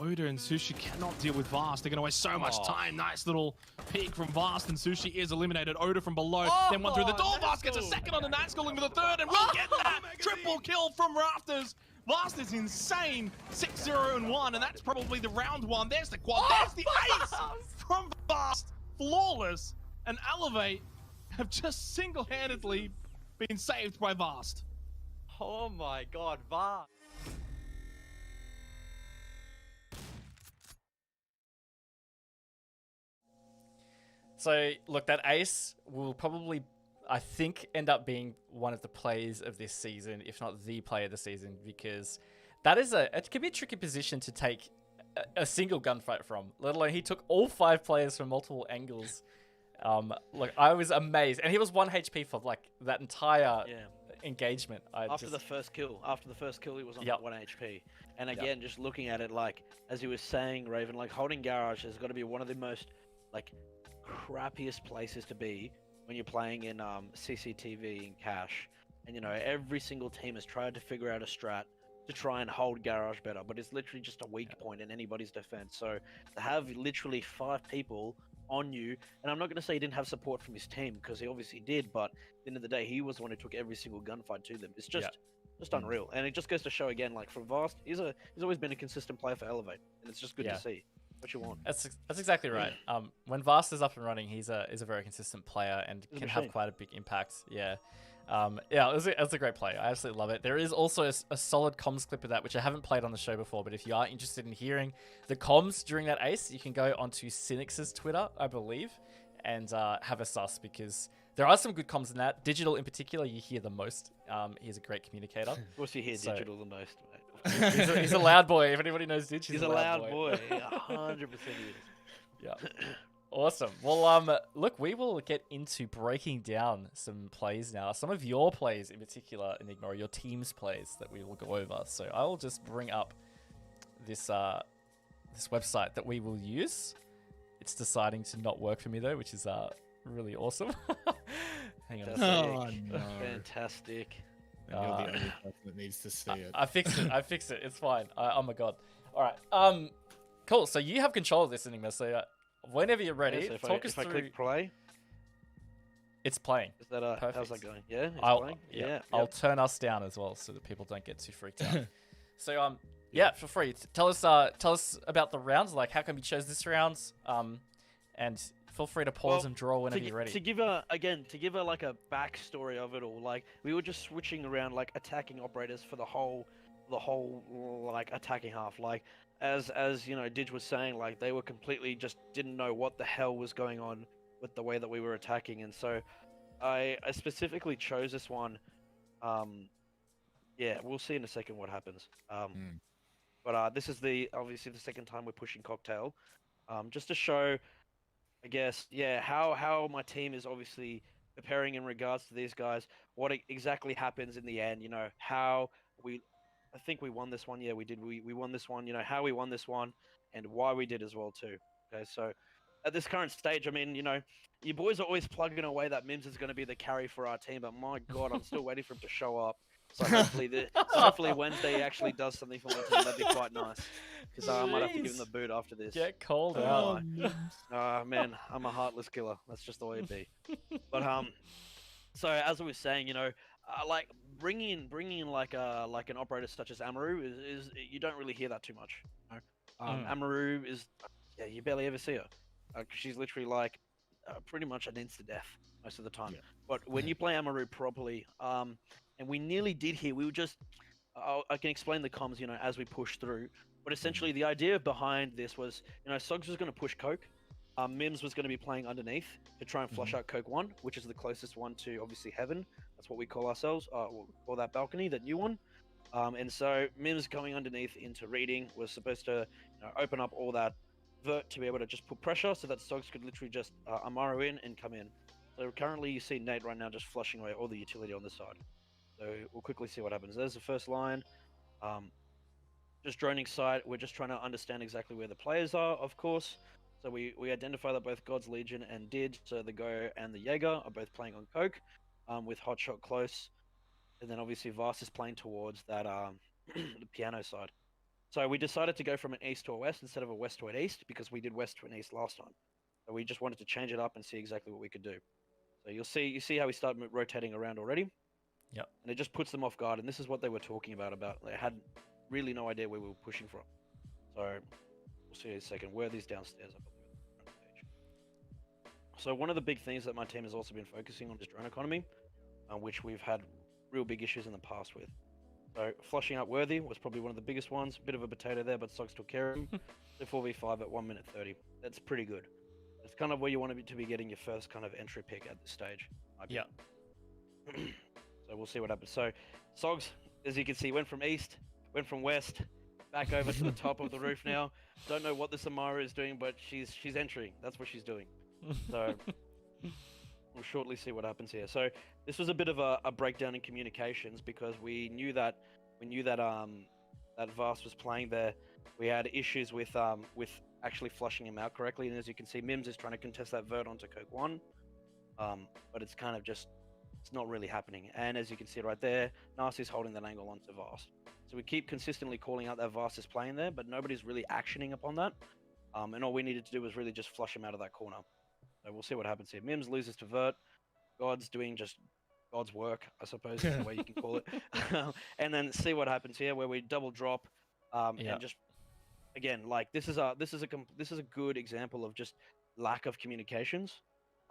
Speaker 7: Oda and Sushi cannot deal with Vast. They're going to waste so much time. Nice little peek from Vast, and Sushi is eliminated. Oda from below, then one through the door. Vast gets a second on the Nat, schooling for the third, and we'll get that triple kill from Rafters. Vast is insane. 6-0-1, and that's probably the round one. There's the quad. There's the ace from Vast. Flawless. And Elevate have just single-handedly been saved by Vast.
Speaker 8: Oh my god, VAR.
Speaker 1: So, look, that ace will probably, I think, end up being one of the plays of this season, if not the play of the season, because that is it can be a tricky position to take a single gunfight from, let alone he took all 5 players from multiple angles. Look, I was amazed. And he was 1 HP for, like, that entire engagement.
Speaker 3: After the first kill, he was on 1 HP. And again, just looking at it, like, as he was saying, Raven, like, holding Garage has got to be one of the most, like, crappiest places to be when you're playing in CCTV and cash. And, you know, every single team has tried to figure out a strat to try and hold Garage better, but it's literally just a weak point in anybody's defense. So to have literally 5 people on you, and I'm not going to say he didn't have support from his team, because he obviously did, but at the end of the day, he was the one who took every single gunfight to them. It's just unreal. And it just goes to show again, like, from Vast, he's always been a consistent player for Elevate, and it's just good to see. What you want.
Speaker 1: That's exactly right. When Vast is up and running, he's a very consistent player and can have quite a big impact. Yeah. It was a great play. I absolutely love it. There is also a solid comms clip of that, which I haven't played on the show before, but if you are interested in hearing the comms during that ace, you can go onto Cynic's Twitter, I believe, and have a sus, because there are some good comms in that. Digital in particular, you hear the most. He's a great communicator.
Speaker 3: Of course you hear Digital the most, mate.
Speaker 1: He's a loud boy. If anybody knows Dig,
Speaker 3: he's a loud boy. 100% he is.
Speaker 1: Yeah. Awesome. Well, look, we will get into breaking down some plays now. Some of your plays in particular, Enigma, or your team's plays that we will go over. So I will just bring up this this website that we will use. It's deciding to not work for me though, which is really awesome. Hang on a second.
Speaker 2: Oh, no.
Speaker 3: Fantastic.
Speaker 2: And you're the only person that needs to see it.
Speaker 1: I fixed it. It's fine. Oh my god. All right. Cool. So you have control of this, Enigma. So whenever you're ready,
Speaker 3: So
Speaker 1: talk us
Speaker 3: if I
Speaker 1: through.
Speaker 3: click play,
Speaker 1: it's playing.
Speaker 3: is that
Speaker 1: Perfect.
Speaker 3: how's that going? Yeah, it's
Speaker 1: I'll,
Speaker 3: playing.
Speaker 1: yeah,
Speaker 3: Yeah,
Speaker 1: I'll turn us down as well so that people don't get too freaked out. So yeah, feel free. Tell us about the rounds. Like, how come you chose this round? And feel free to pause and draw whenever you're ready.
Speaker 3: To give a like a backstory of it all, like we were just switching around like attacking operators for the whole like attacking half. Like as you know, Dig was saying, like they were completely just didn't know what the hell was going on with the way that we were attacking, and so I specifically chose this one. Yeah, we'll see in a second what happens. But this is obviously the second time we're pushing Cocktail, just to show, I guess, yeah, how my team is obviously preparing in regards to these guys, what exactly happens in the end, you know, I think we won this one, yeah, we did, we won this one, you know, how we won this one, and why we did as well too. Okay, so at this current stage, I mean, you know, you boys are always plugging away that Mims is going to be the carry for our team, but my god, I'm still waiting for him to show up. So hopefully Wednesday he actually does something for my team. That'd be quite nice. Because I might have to give him the boot after this.
Speaker 1: Get cold out.
Speaker 3: Man, I'm a heartless killer. That's just the way it be. But so as I was saying, you know, like bringing in like an operator such as Amaru is you don't really hear that too much. You know? Amaru is, yeah, you barely ever see her. She's literally like pretty much an insta death most of the time. Yeah. But when you play Amaru properly, and we nearly did here. We were just, I can explain the comms, you know, as we push through. But essentially, the idea behind this was, you know, Sogs was going to push Coke. Mims was going to be playing underneath to try and flush out Coke 1, which is the closest one to, obviously, Heaven. That's what we call ourselves, or that balcony, that new one. And so Mims going underneath into reading was supposed to, you know, open up all that vert to be able to just put pressure so that Sogs could literally just Amaru in and come in. So currently you see Nate right now just flushing away all the utility on this side. So we'll quickly see what happens. There's the first line. Just droning side, we're just trying to understand exactly where the players are, of course. So we identify that both God's Legion and Did, so the Go and the Jaeger, are both playing on Coke, with Hotshot close. And then obviously Vast is playing towards that the piano side. So we decided to go from an east to a west instead of a west to an east because we did west to an east last time. So we just wanted to change it up and see exactly what we could do. So you see how we start rotating around already.
Speaker 1: Yep.
Speaker 3: And it just puts them off guard. And this is what they were talking about. They had really no idea where we were pushing from. So we'll see in a second. Worthy's downstairs. So one of the big things that my team has also been focusing on is drone economy, which we've had real big issues in the past with. So flushing out Worthy was probably one of the biggest ones. Bit of a potato there, but Sogs took care of him. The 4v5 at 1 minute 30. That's pretty good. It's kind of where you want to be getting your first kind of entry pick at this stage.
Speaker 1: Yeah.
Speaker 3: So we'll see what happens. So Sogs, as you can see, went from east, went from west, back over to the top of the roof now. Don't know what this Amara is doing, but she's entering. That's what she's doing. So we'll shortly see what happens here. So this was a bit of a breakdown in communications because we knew that that Vast was playing there. We had issues with actually flushing him out correctly, and as you can see, Mims is trying to contest that vert onto Coke 1, but it's kind of just, it's not really happening. And as you can see right there, Narcy's holding that angle onto Vast. So we keep consistently calling out that Vast is playing there, but nobody's really actioning upon that. And all we needed to do was really just flush him out of that corner. So we'll see what happens here. Mims loses to vert. God's doing just God's work, I suppose, is the way you can call it. And then see what happens here, where we double drop, and just again, like this is a good example of just lack of communications.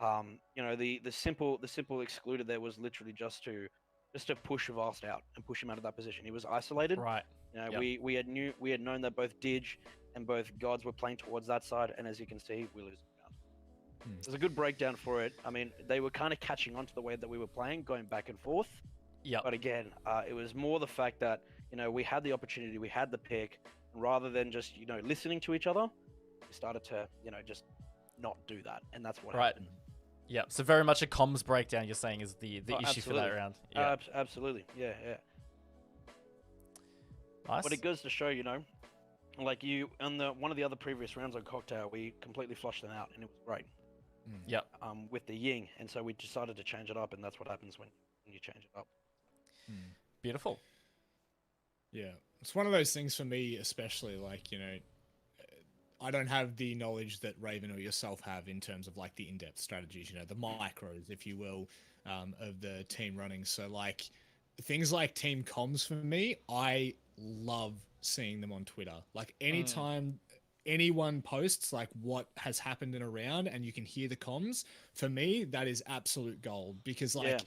Speaker 3: You know, the simple excluded there was literally just to push Vast out and push him out of that position. He was isolated.
Speaker 1: Right.
Speaker 3: You know, we had known that both Didge and both Gods were playing towards that side, and as you can see, we lose. There's a good breakdown for it. I mean, they were kind of catching on to the way that we were playing, going back and forth.
Speaker 1: Yeah.
Speaker 3: But again, it was more the fact that, you know, we had the opportunity, we had the pick, and rather than just, you know, listening to each other, we started to, you know, just not do that, and that's what happened.
Speaker 1: Yeah. So very much a comms breakdown. You're saying is the issue
Speaker 3: absolutely.
Speaker 1: for that round. Yeah.
Speaker 3: Absolutely. Yeah.
Speaker 1: Nice.
Speaker 3: But it goes to show, you know, like you and one of the other previous rounds on Cocktail, we completely flushed them out, and it was great.
Speaker 1: Yep.
Speaker 3: With the Ying, and so we decided to change it up, and that's what happens when you change it up.
Speaker 1: Beautiful.
Speaker 2: Yeah, it's one of those things for me, especially like, you know, I don't have the knowledge that Raven or yourself have in terms of like the in-depth strategies, you know, the micros, if you will, of the team running. So like things like team comms for me, I love seeing them on Twitter. Like anytime anyone posts like what has happened in a round and you can hear the comms, for me that is absolute gold, because like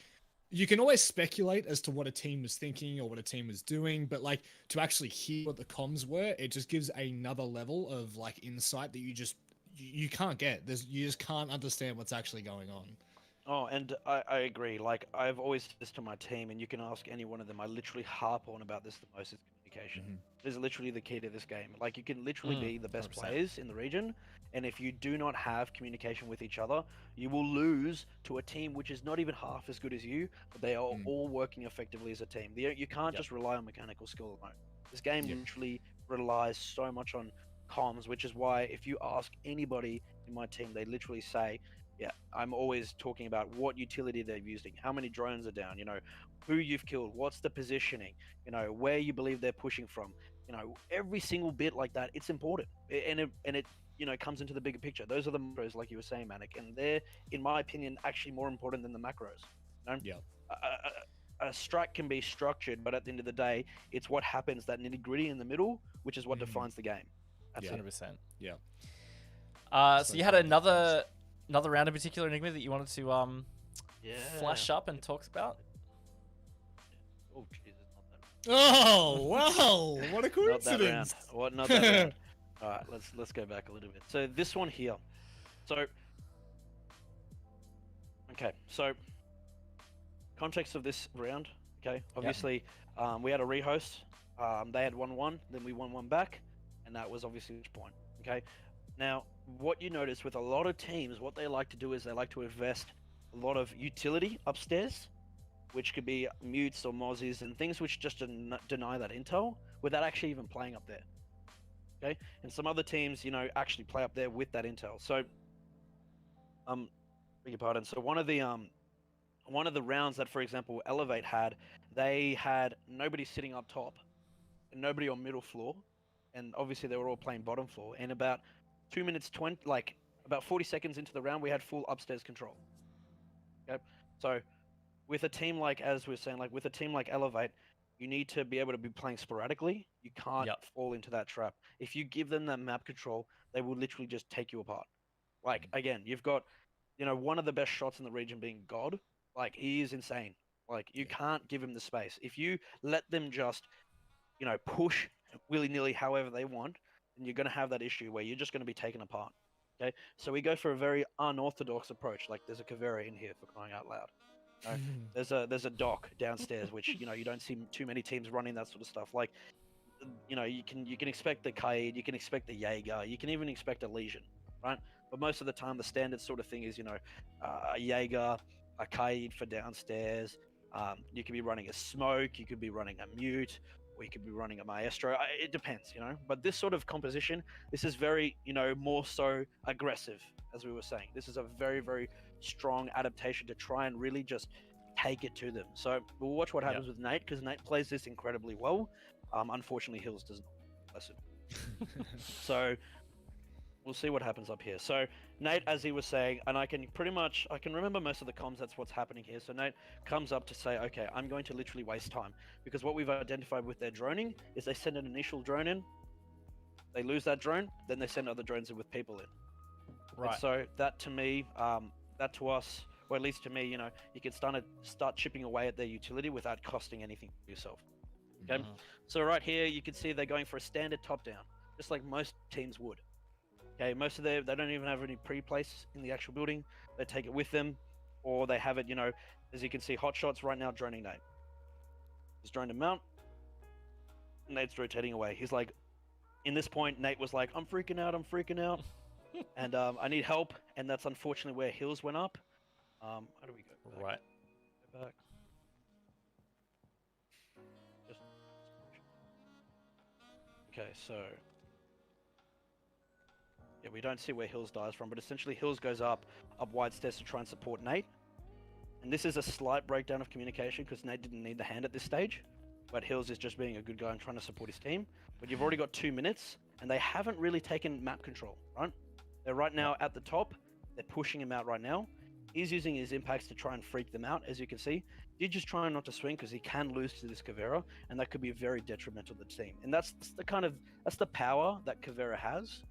Speaker 2: you can always speculate as to what a team was thinking or what a team was doing, but like to actually hear what the comms were, it just gives another level of like insight that you can't get. You just can't understand what's actually going on.
Speaker 3: Oh, and I agree. Like, I've always said this to my team, and you can ask any one of them. I literally harp on about this the most, is communication. This is literally the key to this game. Like, you can literally be the best
Speaker 1: 100%.
Speaker 3: players in the region, and if you do not have communication with each other, you will lose to a team which is not even half as good as you, but they are all working effectively as a team. You can't just rely on mechanical skill alone. This game literally relies so much on comms, which is why if you ask anybody in my team, they literally say, yeah, I'm always talking about what utility they're using, how many drones are down, you know, who you've killed, what's the positioning, you know, where you believe they're pushing from, you know, every single bit like that. It's important, and it you know, comes into the bigger picture. Those are the macros, like you were saying, Manic, and they're, in my opinion, actually more important than the macros. You know? A strat can be structured, but at the end of the day, it's what happens, that nitty gritty in the middle, which is what defines the game.
Speaker 1: Absolutely. 100%.
Speaker 2: Yeah.
Speaker 1: So you had another round in particular, Enigma, that you wanted to flash up and talk about?
Speaker 3: Oh Jesus, not that.
Speaker 2: Oh, wow. What a
Speaker 3: Not that round.
Speaker 2: coincidence.
Speaker 3: What? Not that round. All right, let's go back a little bit. So this one here. So okay, so context of this round. Okay, obviously we had a rehost. They had 1-1, then we won 1 back, and that was obviously each point. Okay, now what you notice with a lot of teams, what they like to do is they like to invest a lot of utility upstairs, which could be mutes or mozzies and things which just deny that intel without actually even playing up there. Okay, and some other teams, you know, actually play up there with that intel. So, beg your pardon. So one of the rounds that, for example, Elevate had, they had nobody sitting up top, and nobody on middle floor, and obviously they were all playing bottom floor. And about 2 minutes 20, like about 40 seconds into the round, we had full upstairs control. Okay, so with a team like, as we we're saying, like with a team like Elevate, you need to be able to be playing sporadically. You can't fall into that trap. If you give them that map control, they will literally just take you apart. Like, again, you've got, you know, one of the best shots in the region being God. Like, he is insane. Like, you can't give him the space. If you let them just, you know, push willy-nilly however they want, then you're going to have that issue where you're just going to be taken apart. Okay? So we go for a very unorthodox approach. Like, there's a Kavera in here, for crying out loud. There's a dock downstairs, which, you know, you don't see too many teams running that sort of stuff. Like, you know, you can expect the Kaid, you can expect the Jaeger, you can even expect a Legion, right? But most of the time, the standard sort of thing is, you know, a Jaeger, a Kaid for downstairs. You could be running a Smoke, you could be running a Mute, or you could be running a Maestro. It depends, you know. But this sort of composition, this is very, you know, more so aggressive, as we were saying. This is a very, very strong adaptation to try and really just take it to them. So we'll watch what happens with Nate, because Nate plays this incredibly well. Unfortunately, Hills does not. Listen. So we'll see what happens up here. So Nate, as he was saying, and I can remember most of the comms, that's what's happening here. So Nate comes up to say, okay, I'm going to literally waste time, because what we've identified with their droning is they send an initial drone in, they lose that drone, then they send other drones in with people in. Right. And so that to me, that to us, or at least to me, you know, you can start chipping away at their utility without costing anything for yourself. Okay. So right here, you can see they're going for a standard top down, just like most teams would. Okay, most of they don't even have any pre-place in the actual building. They take it with them, or they have it, you know, as you can see, hot shots right now droning Nate. He's droned him out. Nate's rotating away. He's like, in this point, Nate was like, I'm freaking out, and I need help. And that's unfortunately where Hills went up. How do we go back?
Speaker 1: Right.
Speaker 3: Go back. Okay, so yeah, we don't see where Hills dies from, but essentially Hills goes up wide stairs to try and support Nate. And this is a slight breakdown of communication, because Nate didn't need the hand at this stage, but Hills is just being a good guy and trying to support his team. But you've already got 2 minutes, and they haven't really taken map control, right? They're right now at the top. They're pushing him out right now. He's using his impacts to try and freak them out, as you can see. He's just trying not to swing, because he can lose to this Kavera, and that could be very detrimental to the team. And that's the power that Kavera has,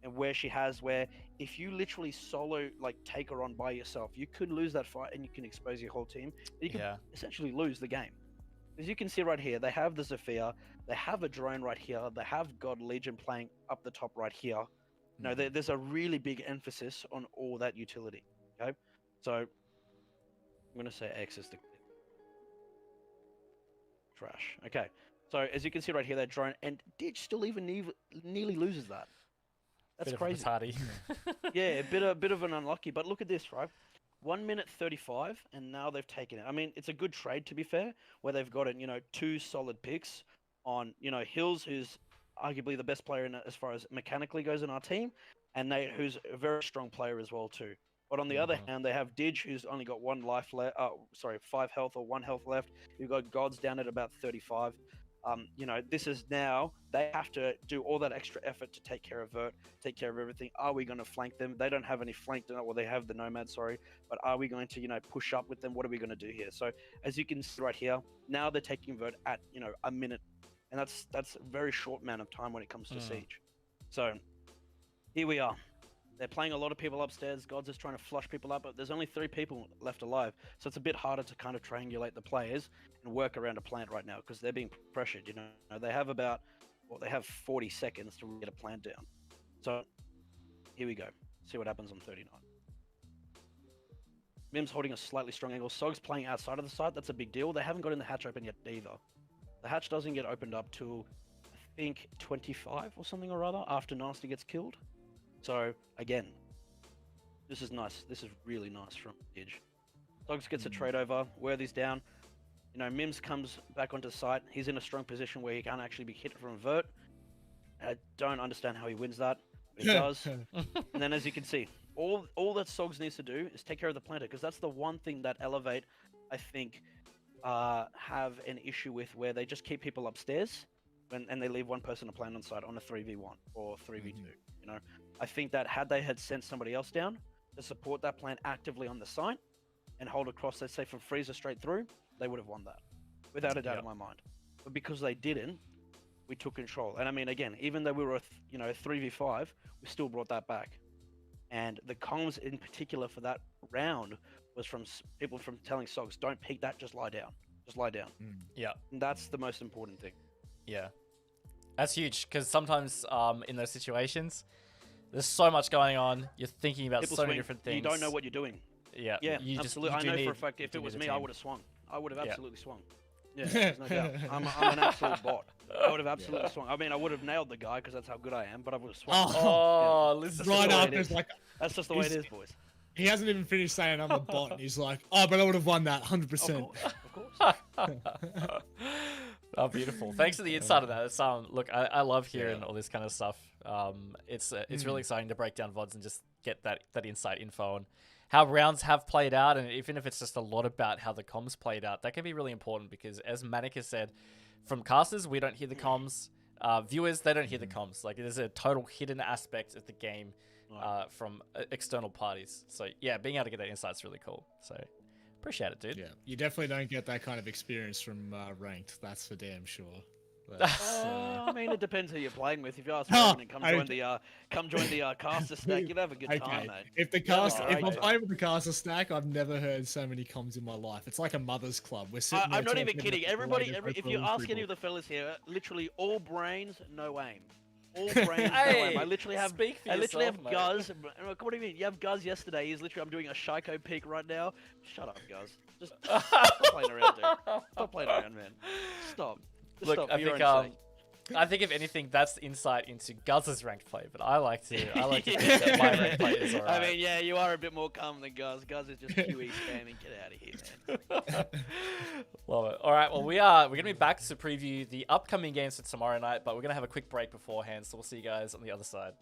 Speaker 3: and where she has, where if you literally solo, like, take her on by yourself, you could lose that fight and you can expose your whole team. You can essentially lose the game. As you can see right here, they have the Zephyr, they have a drone right here, they have God Legion playing up the top right here. You know, there's a really big emphasis on all that utility. Okay, so I'm gonna say X is the trash. Okay, so as you can see right here, that drone, and Ditch still even nearly loses that. That's crazy. Yeah, a bit of an unlucky. But look at this, right? 1 minute 35, and now they've taken it. I mean, it's a good trade, to be fair, where they've gotten, you know, 2 solid picks on, you know, Hills, who's arguably the best player in as far as mechanically goes in our team, and Nate, who's a very strong player as well too. But on the other hand, they have Didge, who's only got 1 life left. 5 health or 1 health left. You've got Gods down at about 35. You know, this is now, they have to do all that extra effort to take care of Vert, take care of everything. Are we going to flank them? They don't have any flank, well, they have the Nomad, sorry, but are we going to, you know, push up with them? What are we going to do here? So as you can see right here, now they're taking Vert at, you know, a minute, and that's a very short amount of time when it comes to Siege. So here we are. they're playing a lot of people upstairs. Gods is trying to flush people up, but there's only 3 people left alive. So it's a bit harder to kind of triangulate the players and work around a plant right now because they're being pressured. You know, they have they have 40 seconds to get a plant down. So here we go. See what happens on 39. Mim's holding a slightly strong angle. Sog's playing outside of the site. That's a big deal. They haven't gotten the hatch open yet either. The hatch doesn't get opened up till, I think, 25 or something or other after Nasty gets killed. So, again, this is nice. This is really nice from Edge. Sogs gets a trade over. Worthy's down. You know, Mims comes back onto site. He's in a strong position where he can't actually be hit from vert. I don't understand how he wins that. But he does. And then, as you can see, all that Sogs needs to do is take care of the planter, because that's the one thing that Elevate, I think, have an issue with, where they just keep people upstairs and they leave one person to plant on site on a 3v1 or 3v2. You know, I think that had they sent somebody else down to support that plant actively on the site and hold across, let's say from freezer straight through, they would have won that, without a doubt in my mind. But because they didn't, we took control. And I mean, again, even though we were a 3v5, we still brought that back. And the comms in particular for that round was from people from telling Sogs, don't peek that, just lie down. Just lie down.
Speaker 1: Yeah.
Speaker 3: And that's the most important thing.
Speaker 1: Yeah. That's huge, because sometimes in those situations, there's so much going on. You're thinking about
Speaker 3: People
Speaker 1: so many
Speaker 3: swing,
Speaker 1: different things.
Speaker 3: You don't know what you're doing.
Speaker 1: Yeah.
Speaker 3: Yeah,
Speaker 1: you
Speaker 3: absolutely.
Speaker 1: Just,
Speaker 3: I know for a fact if it was me, I would have swung. I would have absolutely swung. Yeah, there's no doubt. I'm an absolute bot. I would have absolutely swung. I mean, I would have nailed the guy because that's how good I am, but I would have swung.
Speaker 1: Oh, listen.
Speaker 2: Right up, it's like
Speaker 3: that's just the way it is, boys.
Speaker 2: he hasn't even finished saying I'm a bot, and he's like, "Oh, but I would have won that 100%."
Speaker 3: Of course.
Speaker 1: Oh, beautiful. Thanks for the insight of that. It's, look, I love hearing all this kind of stuff. It's really exciting to break down VODs and just get that insight info on how rounds have played out, and even if it's just a lot about how the comms played out, that can be really important, because as Manic has said, from casters, we don't hear the comms. Viewers, they don't hear the comms. Like, there's a total hidden aspect of the game from external parties. So, yeah, being able to get that insight is really cool. So, appreciate it, dude.
Speaker 2: Yeah, you definitely don't get that kind of experience from ranked. That's for damn sure. But,
Speaker 3: I mean, it depends who you're playing with. If you ask
Speaker 2: Oh,
Speaker 3: me, come join the caster stack, you'll have a good time, mate.
Speaker 2: If I'm playing with the caster stack, I've never heard so many comms in my life. It's like a mother's club. We're sitting there
Speaker 3: I'm not even
Speaker 2: talking
Speaker 3: kidding.
Speaker 2: about
Speaker 3: Everybody,
Speaker 2: Playday
Speaker 3: if you
Speaker 2: for
Speaker 3: ask any
Speaker 2: people.
Speaker 3: of the fellas here, literally all brains, no aim. All brains, no aim. I literally have,
Speaker 1: speak for
Speaker 3: I literally have
Speaker 1: yourself,
Speaker 3: Guzz. What do you mean? You have Guzz yesterday. He's literally, I'm doing a Shiko peek right now. Shut up, Guzz. Just stop playing around, dude. Stop playing around, man. Stop. Just
Speaker 1: Look,
Speaker 3: stop.
Speaker 1: I
Speaker 3: for your
Speaker 1: think
Speaker 3: own sake.
Speaker 1: I think if anything, that's insight into Guzz's ranked play. But I like to think that my ranked play is alright.
Speaker 3: I mean, yeah, you are a bit more calm than Guzz. Guzz is just QE spamming. Get out of here, man.
Speaker 1: Love it. All right, well, we're gonna be back to preview the upcoming games for tomorrow night, but we're gonna have a quick break beforehand, so we'll see you guys on the other side.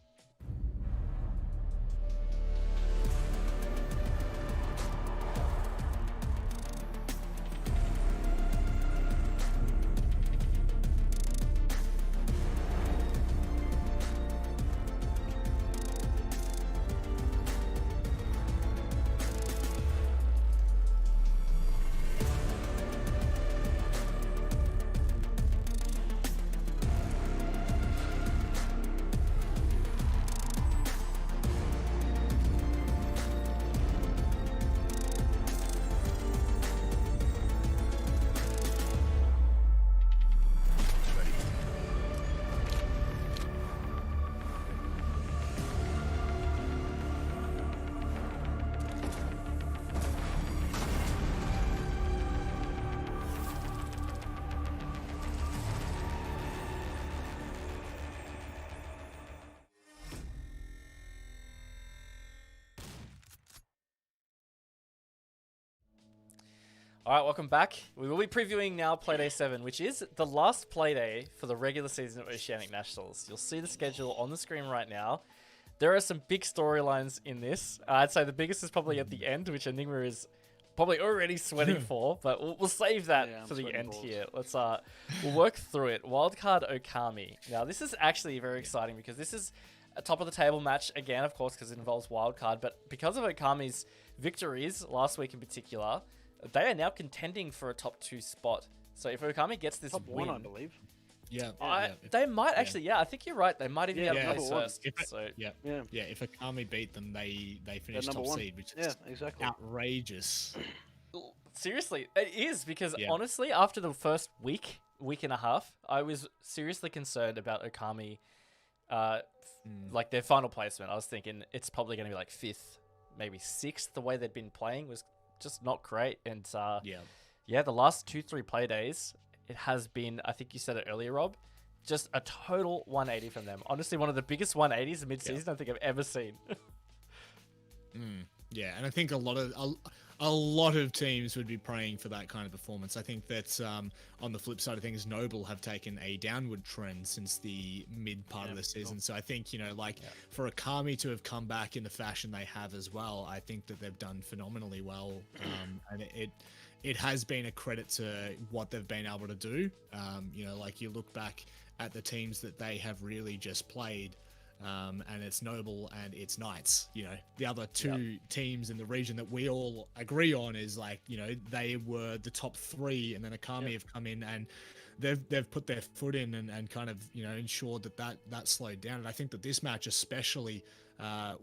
Speaker 1: All right, welcome back. We will be previewing now Playday 7, which is the last Playday for the regular season of Oceanic Nationals. You'll see the schedule on the screen right now. There are some big storylines in this. I'd say the biggest is probably at the end, which Enigma is probably already sweating for, but we'll save that for the end here. Let's we'll work through it. Wildcard Okami. Now, this is actually very exciting because this is a top of the table match again, of course, because it involves wildcard. But because of Okami's victories last week in particular, they are now contending for a top 2 spot. So if Okami gets this
Speaker 3: top
Speaker 1: win,
Speaker 3: 1, I believe.
Speaker 2: Yeah,
Speaker 1: They might actually. Yeah, I think you're right. They might even
Speaker 3: Yeah,
Speaker 1: be able to
Speaker 3: number
Speaker 1: place
Speaker 3: one.
Speaker 1: first.
Speaker 2: If it-
Speaker 1: So
Speaker 2: yeah,
Speaker 3: Yeah.
Speaker 2: yeah. If Akami beat them, they finish
Speaker 3: number
Speaker 2: top
Speaker 3: one.
Speaker 2: seed, which
Speaker 3: Yeah,
Speaker 2: is
Speaker 3: exactly.
Speaker 2: outrageous.
Speaker 1: seriously, it is because
Speaker 2: Yeah.
Speaker 1: honestly, after the first week and a half, I was seriously concerned about Okami. Like their final placement, I was thinking it's probably going to be like 5th, maybe 6th. The way they'd been playing was just not great. And yeah, the last 2-3 play days, it has been, I think you said it earlier, Rob, just a total 180 from them. Honestly, one of the biggest 180s mid-season I think I've ever seen.
Speaker 2: Yeah, and I think a lot of teams would be praying for that kind of performance. I think that on the flip side of things, Noble have taken a downward trend since the mid part of the season. So I think, for Akami to have come back in the fashion they have as well, I think that they've done phenomenally well. And it has been a credit to what they've been able to do. You look back at the teams that they have really just played. And it's Noble and it's Knights. The other two teams in the region that we all agree on is they were the top 3, and then Akami have come in and they've put their foot in and kind of ensured that slowed down. And I think that this match, especially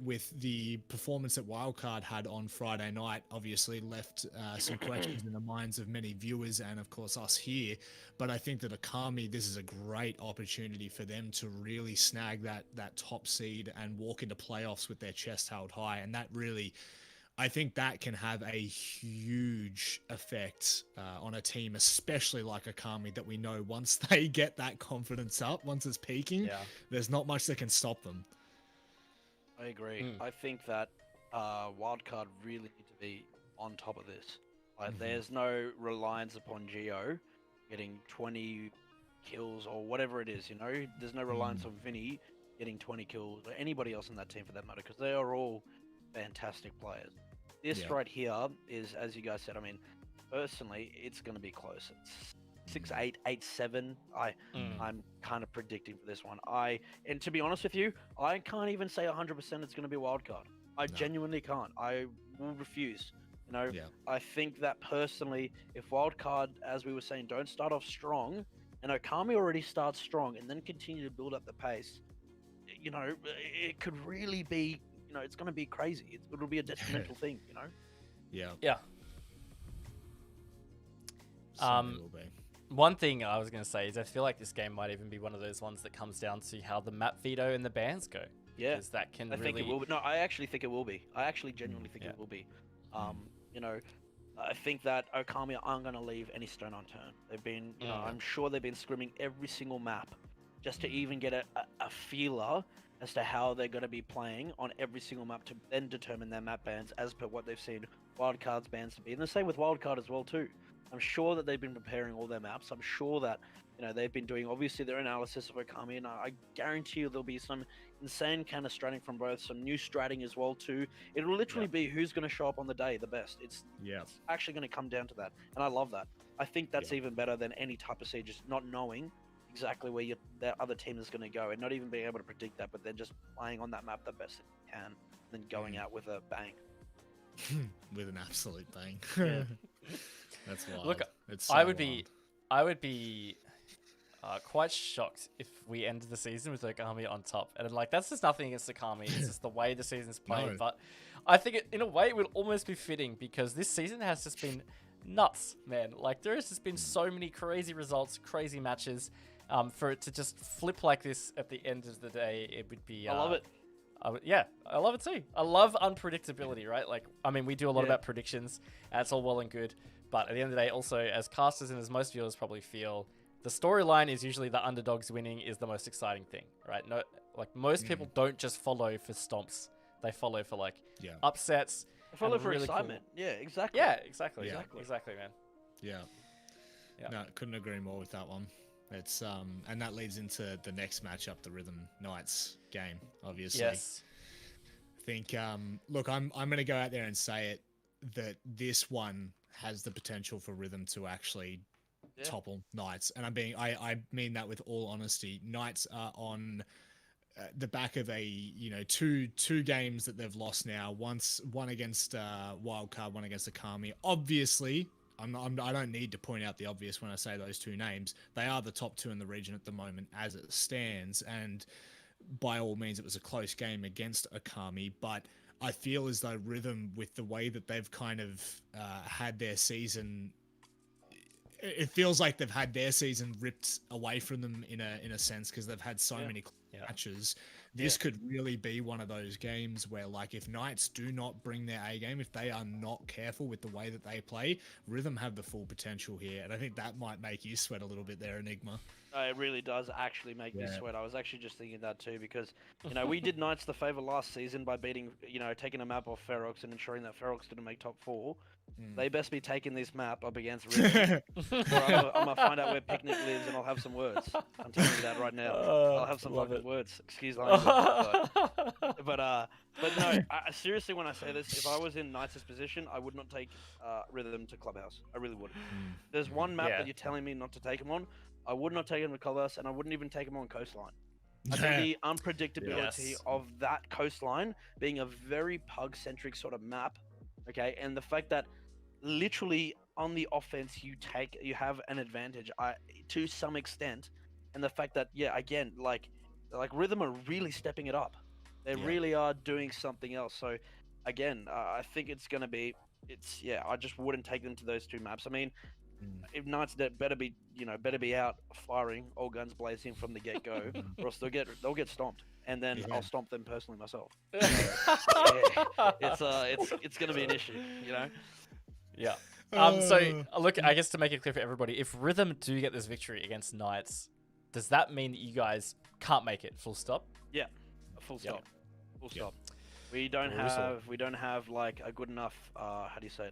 Speaker 2: with the performance that Wildcard had on Friday night, obviously left some questions in the minds of many viewers and of course us here. But I think that Akami, this is a great opportunity for them to really snag that top seed and walk into playoffs with their chest held high. And that really, I think that can have a huge effect on a team, especially like Akami, that we know once they get that confidence up, once it's peaking, there's not much that can stop them.
Speaker 3: I agree. I think that Wildcard really need to be on top of this. There's no reliance upon Geo getting 20 kills or whatever it is, There's no reliance on Vinny getting 20 kills or anybody else in that team for that matter, because they are all fantastic players. This right here is, as you guys said, I mean, personally, it's going to be close. It's 6-8, 8-7. I'm kind of predicting for this one. And to be honest with you, I can't even say 100% it's going to be Wildcard. I genuinely can't. I will refuse. I think that personally, if Wildcard, as we were saying, don't start off strong, and Okami already starts strong and then continue to build up the pace, it could really be, it's going to be crazy. It'll be a detrimental thing,
Speaker 2: Yeah. Certainly will be.
Speaker 1: One thing I was going to say is I feel like this game might even be one of those ones that comes down to how the map veto and the bans go.
Speaker 3: Yeah,
Speaker 1: because that can
Speaker 3: I think it will be. No, I actually think it will be. I actually genuinely think it will be. I think that Okami aren't going to leave any stone unturned. They've been, I'm sure they've been scrimming every single map just to even get a feeler as to how they're going to be playing on every single map to then determine their map bans as per what they've seen Wildcard's bans to be. And the same with Wildcard as well too. I'm sure that they've been preparing all their maps. I'm sure that they've been doing obviously their analysis of Okami, and I guarantee you there'll be some insane kind of stratting from both, some new stratting as well too. It'll literally be who's going to show up on the day the best. It's actually going to come down to that, and I love that. I think that's even better than any type of siege, just not knowing exactly where that other team is going to go and not even being able to predict that, but then just playing on that map the best they can, and then going out with a bang.
Speaker 2: With an absolute bang. That's wild.
Speaker 1: Look,
Speaker 2: it's so
Speaker 1: I would be quite shocked if we ended the season with Okami on top. And that's just nothing against Okami. It's just the way the season's played.
Speaker 2: No.
Speaker 1: But I think in a way it would almost be fitting because this season has just been nuts, man. There has just been so many crazy results, crazy matches. For it to just flip like this at the end of the day, it would be...
Speaker 3: I love it.
Speaker 1: I love it too. I love unpredictability, right? We do a lot about predictions, and it's all well and good. But at the end of the day, also, as casters and as most viewers probably feel, the storyline is usually the underdogs winning is the most exciting thing, right? No, most people don't just follow for stomps. They follow for upsets.
Speaker 3: They follow for
Speaker 1: really
Speaker 3: excitement.
Speaker 1: Cool...
Speaker 3: Yeah, exactly.
Speaker 1: Yeah, exactly. Exactly, man.
Speaker 2: Yeah. No, couldn't agree more with that one. It's and that leads into the next matchup, the Rhythm Knights game, obviously.
Speaker 1: Yes.
Speaker 2: I think look, I'm gonna go out there and say it that this one has the potential for Rhythm to actually topple Knights, and I mean that with all honesty. Knights are on the back of a two games that they've lost now. One against Wildcard, one against Akami. Obviously, I don't need to point out the obvious when I say those two names. They are the top two in the region at the moment as it stands, and by all means, it was a close game against Akami, but I feel as though Rhythm, with the way that they've kind of had their season, it feels like they've had their season ripped away from them in a sense, because they've had so many matches. This could really be one of those games where, like, if Knights do not bring their A game, if they are not careful with the way that they play, Rhythm have the full potential here, and I think that might make you sweat a little bit there, Enigma.
Speaker 3: It really does actually make me sweat. I was actually just thinking that too, because, you know, we did Knights the favor last season by beating, you know, taking a map off Ferox and ensuring that Ferox didn't make top 4. They best be taking this map up against Rhythm, or I'm gonna find out where Picnic lives and I'll have some words. I'm telling you that right now. I'll have some fucking words. Excuse language. But no, seriously, when I say this, if I was in Knights' position, I would not take Rhythm to Clubhouse. I really wouldn't. There's one map that you're telling me not to take him on. I would not take him to Clubhouse, and I wouldn't even take him on Coastline. I think the unpredictability of that Coastline being a very pug-centric sort of map, okay, and the fact that literally on the offense you have an advantage to some extent, and the fact that again, like Rhythm are really stepping it up. They really are doing something else. So again, I think it's gonna be I just wouldn't take them to those two maps. I mean, if Knights better be out firing, all guns blazing from the get-go, or else they'll get stomped, and then I'll stomp them personally myself. It's gonna be an issue, you know.
Speaker 1: Yeah. So look, I guess to make it clear for everybody, if Rhythm do get this victory against Knights, does that mean that you guys can't make it? Full stop.
Speaker 3: Yeah. Full stop. Full stop. We don't have like a good enough how do you say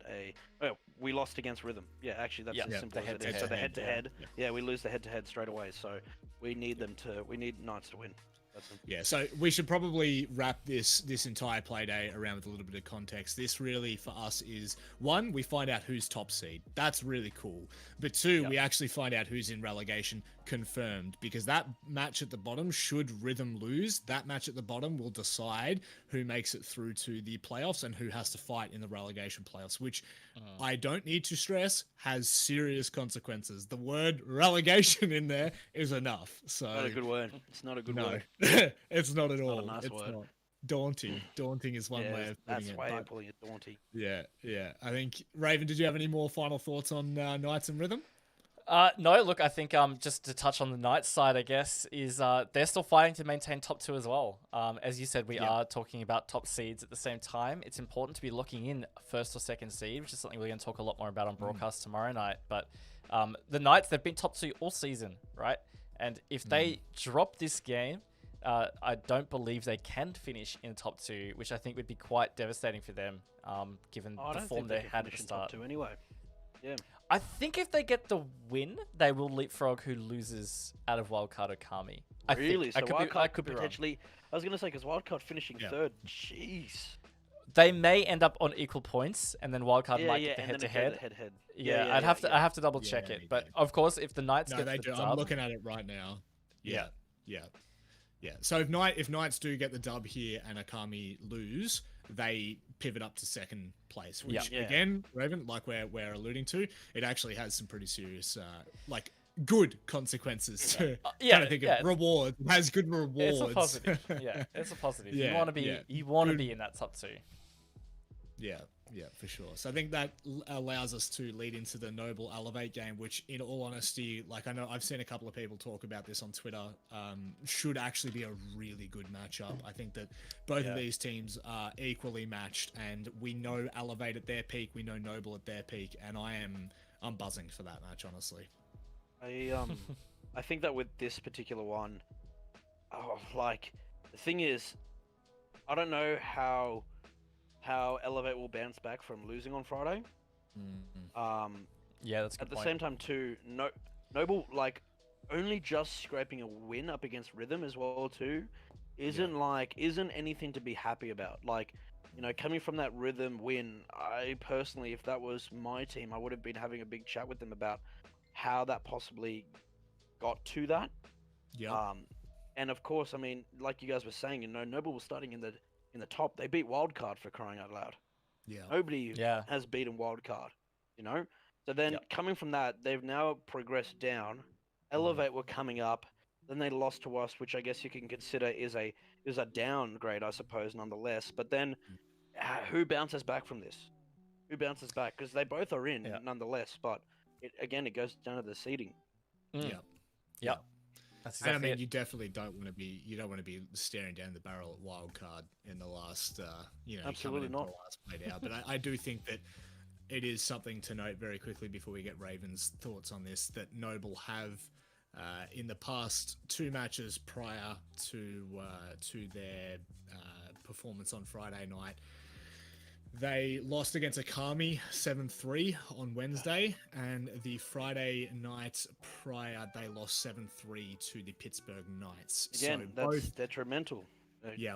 Speaker 3: it, we lost against Rhythm. Yeah, actually that's as simple as it is. So the head-to-head, we lose the head-to-head straight away, so we need Knights to win.
Speaker 2: Yeah, so we should probably wrap this entire Playday around with a little bit of context. This really, for us, is, one, we find out who's top seed. That's really cool. But two, we actually find out who's in relegation confirmed, because that match at the bottom, should Rhythm lose, that match at the bottom will decide who makes it through to the playoffs and who has to fight in the relegation playoffs, which I don't need to stress has serious consequences. The word relegation in there is enough. So
Speaker 3: not a good word. It's not a good word.
Speaker 2: It's not at all.
Speaker 3: Not a nice word.
Speaker 2: Not. Daunting. Daunting is one way of putting it.
Speaker 3: That's why I'm pulling it daunting.
Speaker 2: Yeah. I think, Raven, did you have any more final thoughts on Knights and Rhythm?
Speaker 1: No, look, I think just to touch on the Knights side, I guess, is they're still fighting to maintain top 2 as well. As you said, we are talking about top seeds at the same time. It's important to be locking in first or second seed, which is something we're going to talk a lot more about on broadcast tomorrow night. But the Knights, they've been top 2 all season, right? And if they drop this game, I don't believe they can finish in the top 2, which I think would be quite devastating for them, given the form they had at the start.
Speaker 3: Top 2 anyway. Yeah.
Speaker 1: I think if they get the win, they will leapfrog who loses out of Wildcard Okami.
Speaker 3: Really? So
Speaker 1: I could be potentially.
Speaker 3: I was going to say, because Wildcard finishing third. Jeez.
Speaker 1: They may end up on equal points, and then Wildcard might get the head-to-head. I'd have to double check it. But of course, if the Knights get the dub,
Speaker 2: I'm looking at it right now. Yeah. So if Knights do get the dub here and Akami lose, they pivot up to second place, which again, Raven, like we're alluding to, it actually has some pretty serious, good consequences to rewards. It has good rewards.
Speaker 1: It's a positive. It's a positive. You want to be in that top 2.
Speaker 2: Yeah, for sure. So I think that allows us to lead into the Noble Elevate game, which, in all honesty, like I know I've seen a couple of people talk about this on Twitter, should actually be a really good matchup. I think that both of these teams are equally matched, and we know Elevate at their peak, we know Noble at their peak, and I'm buzzing for that match, honestly.
Speaker 3: I think that with this particular one, the thing is, I don't know how Elevate will bounce back from losing on Friday.
Speaker 1: That's a good
Speaker 3: at the
Speaker 1: point.
Speaker 3: same time too, Noble only just scraping a win up against Rhythm as well too, isn't anything to be happy about. Like, you know, coming from that Rhythm win, I personally, if that was my team, I would have been having a big chat with them about how that possibly got to that. And of course, I mean, like you guys were saying, you know, Noble was starting in the top. They beat Wildcard, for crying out loud. Nobody has beaten Wildcard, you know? So then
Speaker 1: Yep.
Speaker 3: coming from that, they've now progressed down. Elevate were coming up. Then they lost to us, which I guess you can consider is a downgrade, I suppose, nonetheless. But then, who bounces back from this? Who bounces back? Because they both are in,
Speaker 1: Yeah.
Speaker 3: nonetheless. But it goes down to the seeding.
Speaker 1: Mm.
Speaker 2: Yeah.
Speaker 1: Yep. That's
Speaker 2: And I
Speaker 1: exactly
Speaker 2: mean,
Speaker 1: it.
Speaker 2: you definitely don't want to be staring down the barrel at wild card in the last
Speaker 3: Absolutely
Speaker 2: coming into
Speaker 3: not.
Speaker 2: the last played out. But I do think that it is something to note very quickly before we get Raven's thoughts on this, that Noble have in the past 2 matches prior to their performance on Friday night, they lost against Akami 7-3 on Wednesday, and the Friday night prior, they lost 7-3 to the Pittsburgh Knights.
Speaker 3: Again,
Speaker 2: so
Speaker 3: that's
Speaker 2: both,
Speaker 3: detrimental.
Speaker 2: yeah.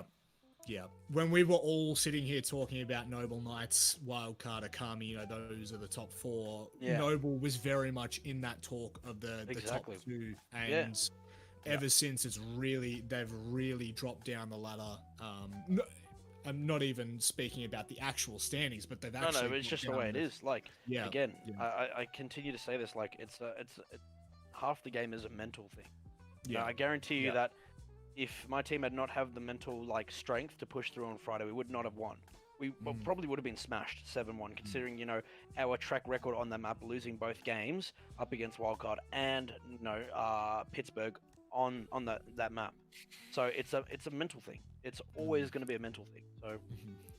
Speaker 2: When we were all sitting here talking about Noble Knights, Wildcard, Akami, those are the top 4.
Speaker 3: Yeah.
Speaker 2: Noble was very much in that talk of the
Speaker 3: Exactly.
Speaker 2: top 2, and ever since they've really dropped down the ladder. I'm not even speaking about the actual standings, but they've actually.
Speaker 3: No, but it's just the way it is. Like,
Speaker 2: Yeah.
Speaker 3: again,
Speaker 2: Yeah.
Speaker 3: I continue to say this. Like, it's half the game is a mental thing.
Speaker 2: Yeah.
Speaker 3: I guarantee you
Speaker 1: Yeah.
Speaker 3: that if my team had not have the mental strength to push through on Friday, we would not have won. We probably would have been smashed 7-1, considering our track record on the map, losing both games up against Wildcard and Pittsburgh on that map. So it's a mental thing. It's always going to be a mental thing. So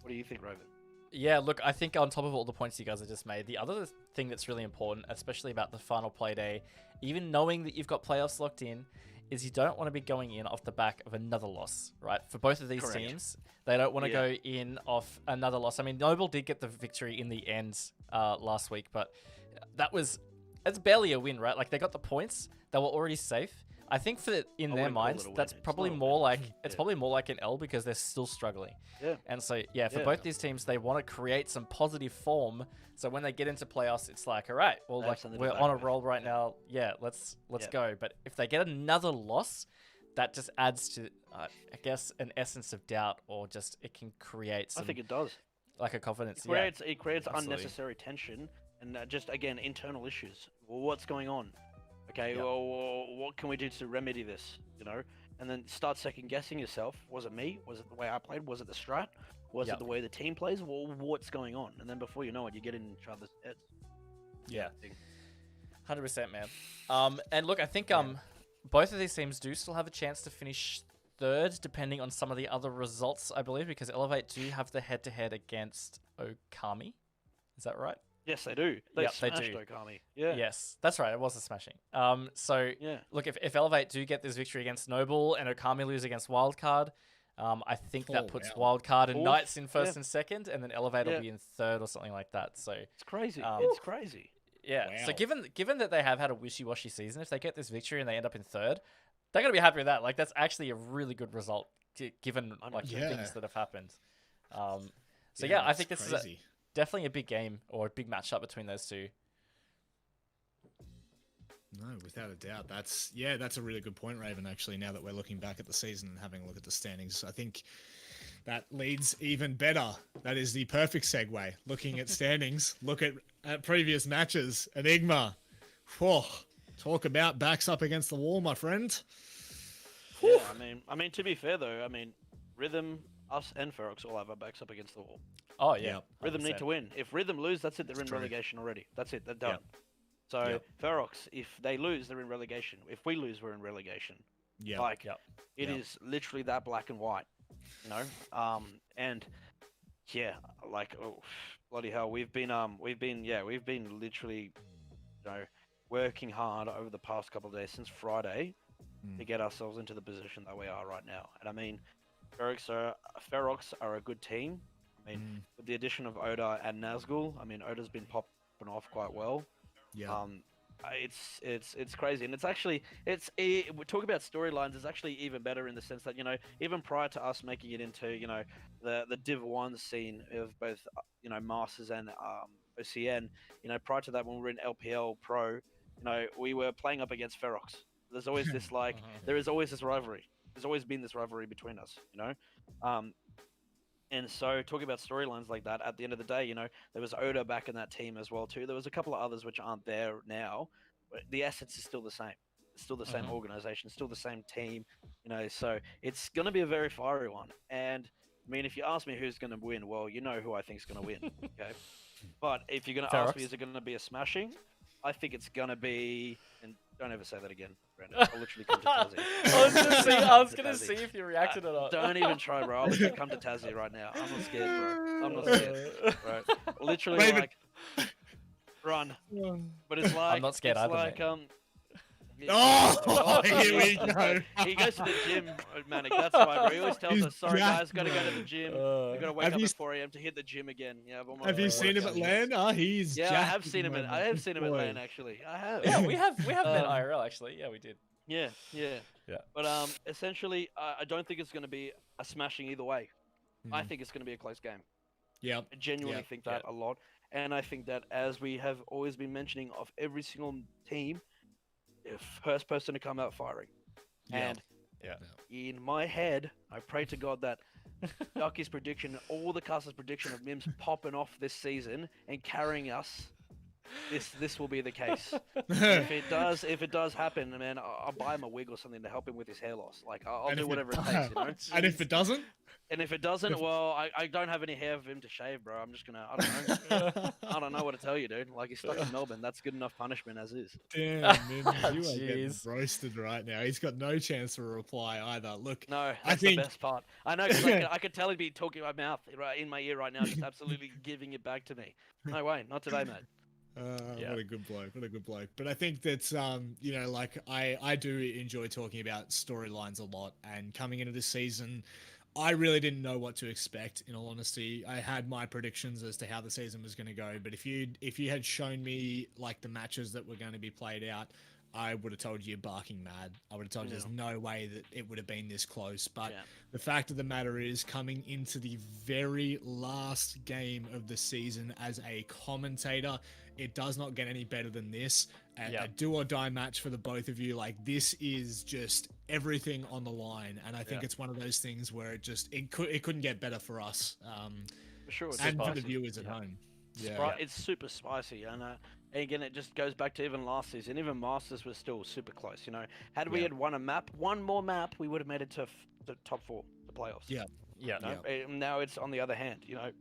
Speaker 3: what do you think, Raven?
Speaker 1: Yeah, look, I think on top of all the points you guys have just made, the other thing that's really important, especially about the final play day, even knowing that you've got playoffs locked in, is you don't want to be going in off the back of another loss, right? For both of these
Speaker 3: Correct.
Speaker 1: teams, they don't want to go in off another loss. I mean, Noble did get the victory in the end last week, but it's barely a win, right? Like, they got the points, they were already safe. I think in their
Speaker 3: wouldn't call
Speaker 1: minds,
Speaker 3: it a win.
Speaker 1: that's
Speaker 3: It's
Speaker 1: probably
Speaker 3: not a
Speaker 1: more
Speaker 3: win.
Speaker 1: like probably more like an L because they're still struggling.
Speaker 3: Yeah.
Speaker 1: And so for both these teams, they want to create some positive form. So when they get into playoffs, it's like, all right, well,
Speaker 3: They have something to
Speaker 1: we're
Speaker 3: back
Speaker 1: on a
Speaker 3: with.
Speaker 1: roll right now. Yeah, let's go. But if they get another loss, that just adds to, I guess, an essence of doubt, or just it can create some
Speaker 3: I think it does.
Speaker 1: like a confidence.
Speaker 3: It creates
Speaker 1: absolutely.
Speaker 3: unnecessary tension and just again internal issues. Well, what's going on? Okay,
Speaker 1: Yeah.
Speaker 3: well, what can we do to remedy this? And then start second guessing yourself. Was it me? Was it the way I played? Was it the strat? Was
Speaker 1: Yep.
Speaker 3: it the way the team plays? Well, what's going on? And then before you know it, you get in each other's heads.
Speaker 1: Yeah.
Speaker 3: Thing.
Speaker 1: 100%, man. And look, I think both of these teams do still have a chance to finish third, depending on some of the other results, I believe, because Elevate do have the head-to-head against Okami. Is that right?
Speaker 3: Yes, they do. They
Speaker 1: Yep, they
Speaker 3: smashed
Speaker 1: do.
Speaker 3: Okami. Yeah.
Speaker 1: Yes, that's right. It was a smashing. So
Speaker 3: Yeah.
Speaker 1: look, if Elevate do get this victory against Noble and Okami lose against Wildcard, I think that puts Wildcard and
Speaker 3: Fourth,
Speaker 1: Knights in first
Speaker 3: yeah.
Speaker 1: and second, and then Elevate will
Speaker 3: Yeah.
Speaker 1: be in third or something like that. So
Speaker 3: It's crazy.
Speaker 1: Um,
Speaker 3: It's crazy.
Speaker 1: yeah. So
Speaker 2: Wow.
Speaker 1: given that they have had a wishy-washy season, if they get this victory and they end up in third, they're gonna be happy with that. Like, that's actually a really good result given like the
Speaker 2: Yeah.
Speaker 1: things that have happened. So yeah, I think this is
Speaker 2: crazy.
Speaker 1: definitely a big game or a big matchup between those two.
Speaker 2: No, without a doubt. That's a really good point, Raven, actually, now that we're looking back at the season and having a look at the standings. I think that leads even better. That is the perfect segue. Looking at standings, look at previous matches. Enigma. Whoa, talk about backs up against the wall, my friend.
Speaker 3: Yeah, I mean, to be fair though, Rhythm, us, and Ferox all have our backs up against the wall.
Speaker 1: Oh yeah,
Speaker 2: Yep.
Speaker 3: Rhythm need to
Speaker 1: 100%.
Speaker 3: win. If Rhythm lose, that's it. They're in
Speaker 2: true.
Speaker 3: relegation already. That's it. They're done.
Speaker 1: Yep.
Speaker 3: So
Speaker 2: Yep.
Speaker 3: Ferox, if they lose, they're in relegation. If we lose, we're in relegation.
Speaker 2: Yeah.
Speaker 3: Like
Speaker 1: Yep.
Speaker 3: it
Speaker 2: Yep.
Speaker 3: is literally that black and white. And yeah, like bloody hell, we've been literally, working hard over the past couple of days since Friday to get ourselves into the position that we are right now. And I mean, Ferox are a good team. With the addition of Oda and Nazgul, Oda's been popping off quite well.
Speaker 2: Yeah.
Speaker 3: It's crazy, and we talk about storylines. It's actually even better in the sense that even prior to us making it into the Div 1 scene of both Masters and OCN, prior to that when we were in LPL Pro, we were playing up against Ferox. There's always this there is always this rivalry. There's always been this rivalry between us, And so, talking about storylines like that, at the end of the day, you know, there was Oda back in that team as well too. There was a couple of others which aren't there now, but the essence is still the same. It's still the same organization, still the same team, you know. So it's going to be a very fiery one. And I mean, if you ask me who's going to win, well, you know who I think is going to win. Okay, but if you're going to ask me, is it going to be a smashing? I think it's going to be. And don't ever say that again, Brandon. I'll literally come to Tassie.
Speaker 1: I was gonna see if you reacted or not.
Speaker 3: Don't even try, bro. I'll literally come to Tassie right now. I'm not scared, bro. I'm not scared, bro. Literally, like, run. But it's like,
Speaker 1: I'm not scared
Speaker 3: it's
Speaker 1: either,
Speaker 3: like,
Speaker 1: mate.
Speaker 2: Oh, here we go.
Speaker 3: He goes to the gym, Manic. That's why, bro. He always tells us, sorry, guys, got to go to the gym. We got to wake up at 4 a.m. to hit the gym again. Yeah,
Speaker 2: have you seen him at LAN? Oh, he's
Speaker 3: I have seen him at LAN, actually. I have.
Speaker 1: Yeah, we have met IRL, actually. Yeah, we did.
Speaker 3: Yeah.
Speaker 1: Yeah.
Speaker 3: But essentially, I don't think it's going to be a smashing either way. I think it's going to be a close game.
Speaker 2: Yep.
Speaker 3: I genuinely think that a lot. And I think that, as we have always been mentioning, of every single team, the first person to come out firing. And in my head, I pray to God that Ducky's prediction, all the casters' prediction of Mims popping off this season and carrying us, this will be the case. If it does happen, man, I'll buy him a wig or something to help him with his hair loss. Like, I'll do whatever it takes, you know?
Speaker 2: And if it doesn't?
Speaker 3: And if it doesn't, well, I don't have any hair for him to shave, bro. I'm just gonna, I don't know what to tell you, dude. Like, he's stuck in Melbourne. That's good enough punishment as is.
Speaker 2: Damn, Mims, you are getting roasted right now. He's got no chance to reply either. Look,
Speaker 3: no, that's the best part. I know, because I could tell he'd be talking my mouth right in my ear right now, just absolutely giving it back to me. No way, not today, mate.
Speaker 2: What a good bloke, what a good bloke. But I think that's, you know, like, I do enjoy talking about storylines a lot, and coming into this season, I really didn't know what to expect, in all honesty. I had my predictions as to how the season was going to go, but if you had shown me, like, the matches that were going to be played out, I would have told you you're barking mad. I would have told you there's no way that it would have been this close. But the fact of the matter is, coming into the very last game of the season as a commentator, it does not get any better than this. A do or die match for the both of you. Like, this is just everything on the line, and I think it's one of those things where it couldn't get better for us.
Speaker 3: For sure,
Speaker 2: and for the viewers at home.
Speaker 3: It's super spicy, and again, it just goes back to even last season. Even Masters was still super close. You know, had we had won one more map, we would have made it to the top 4, the playoffs. Now it's on the other hand. You know.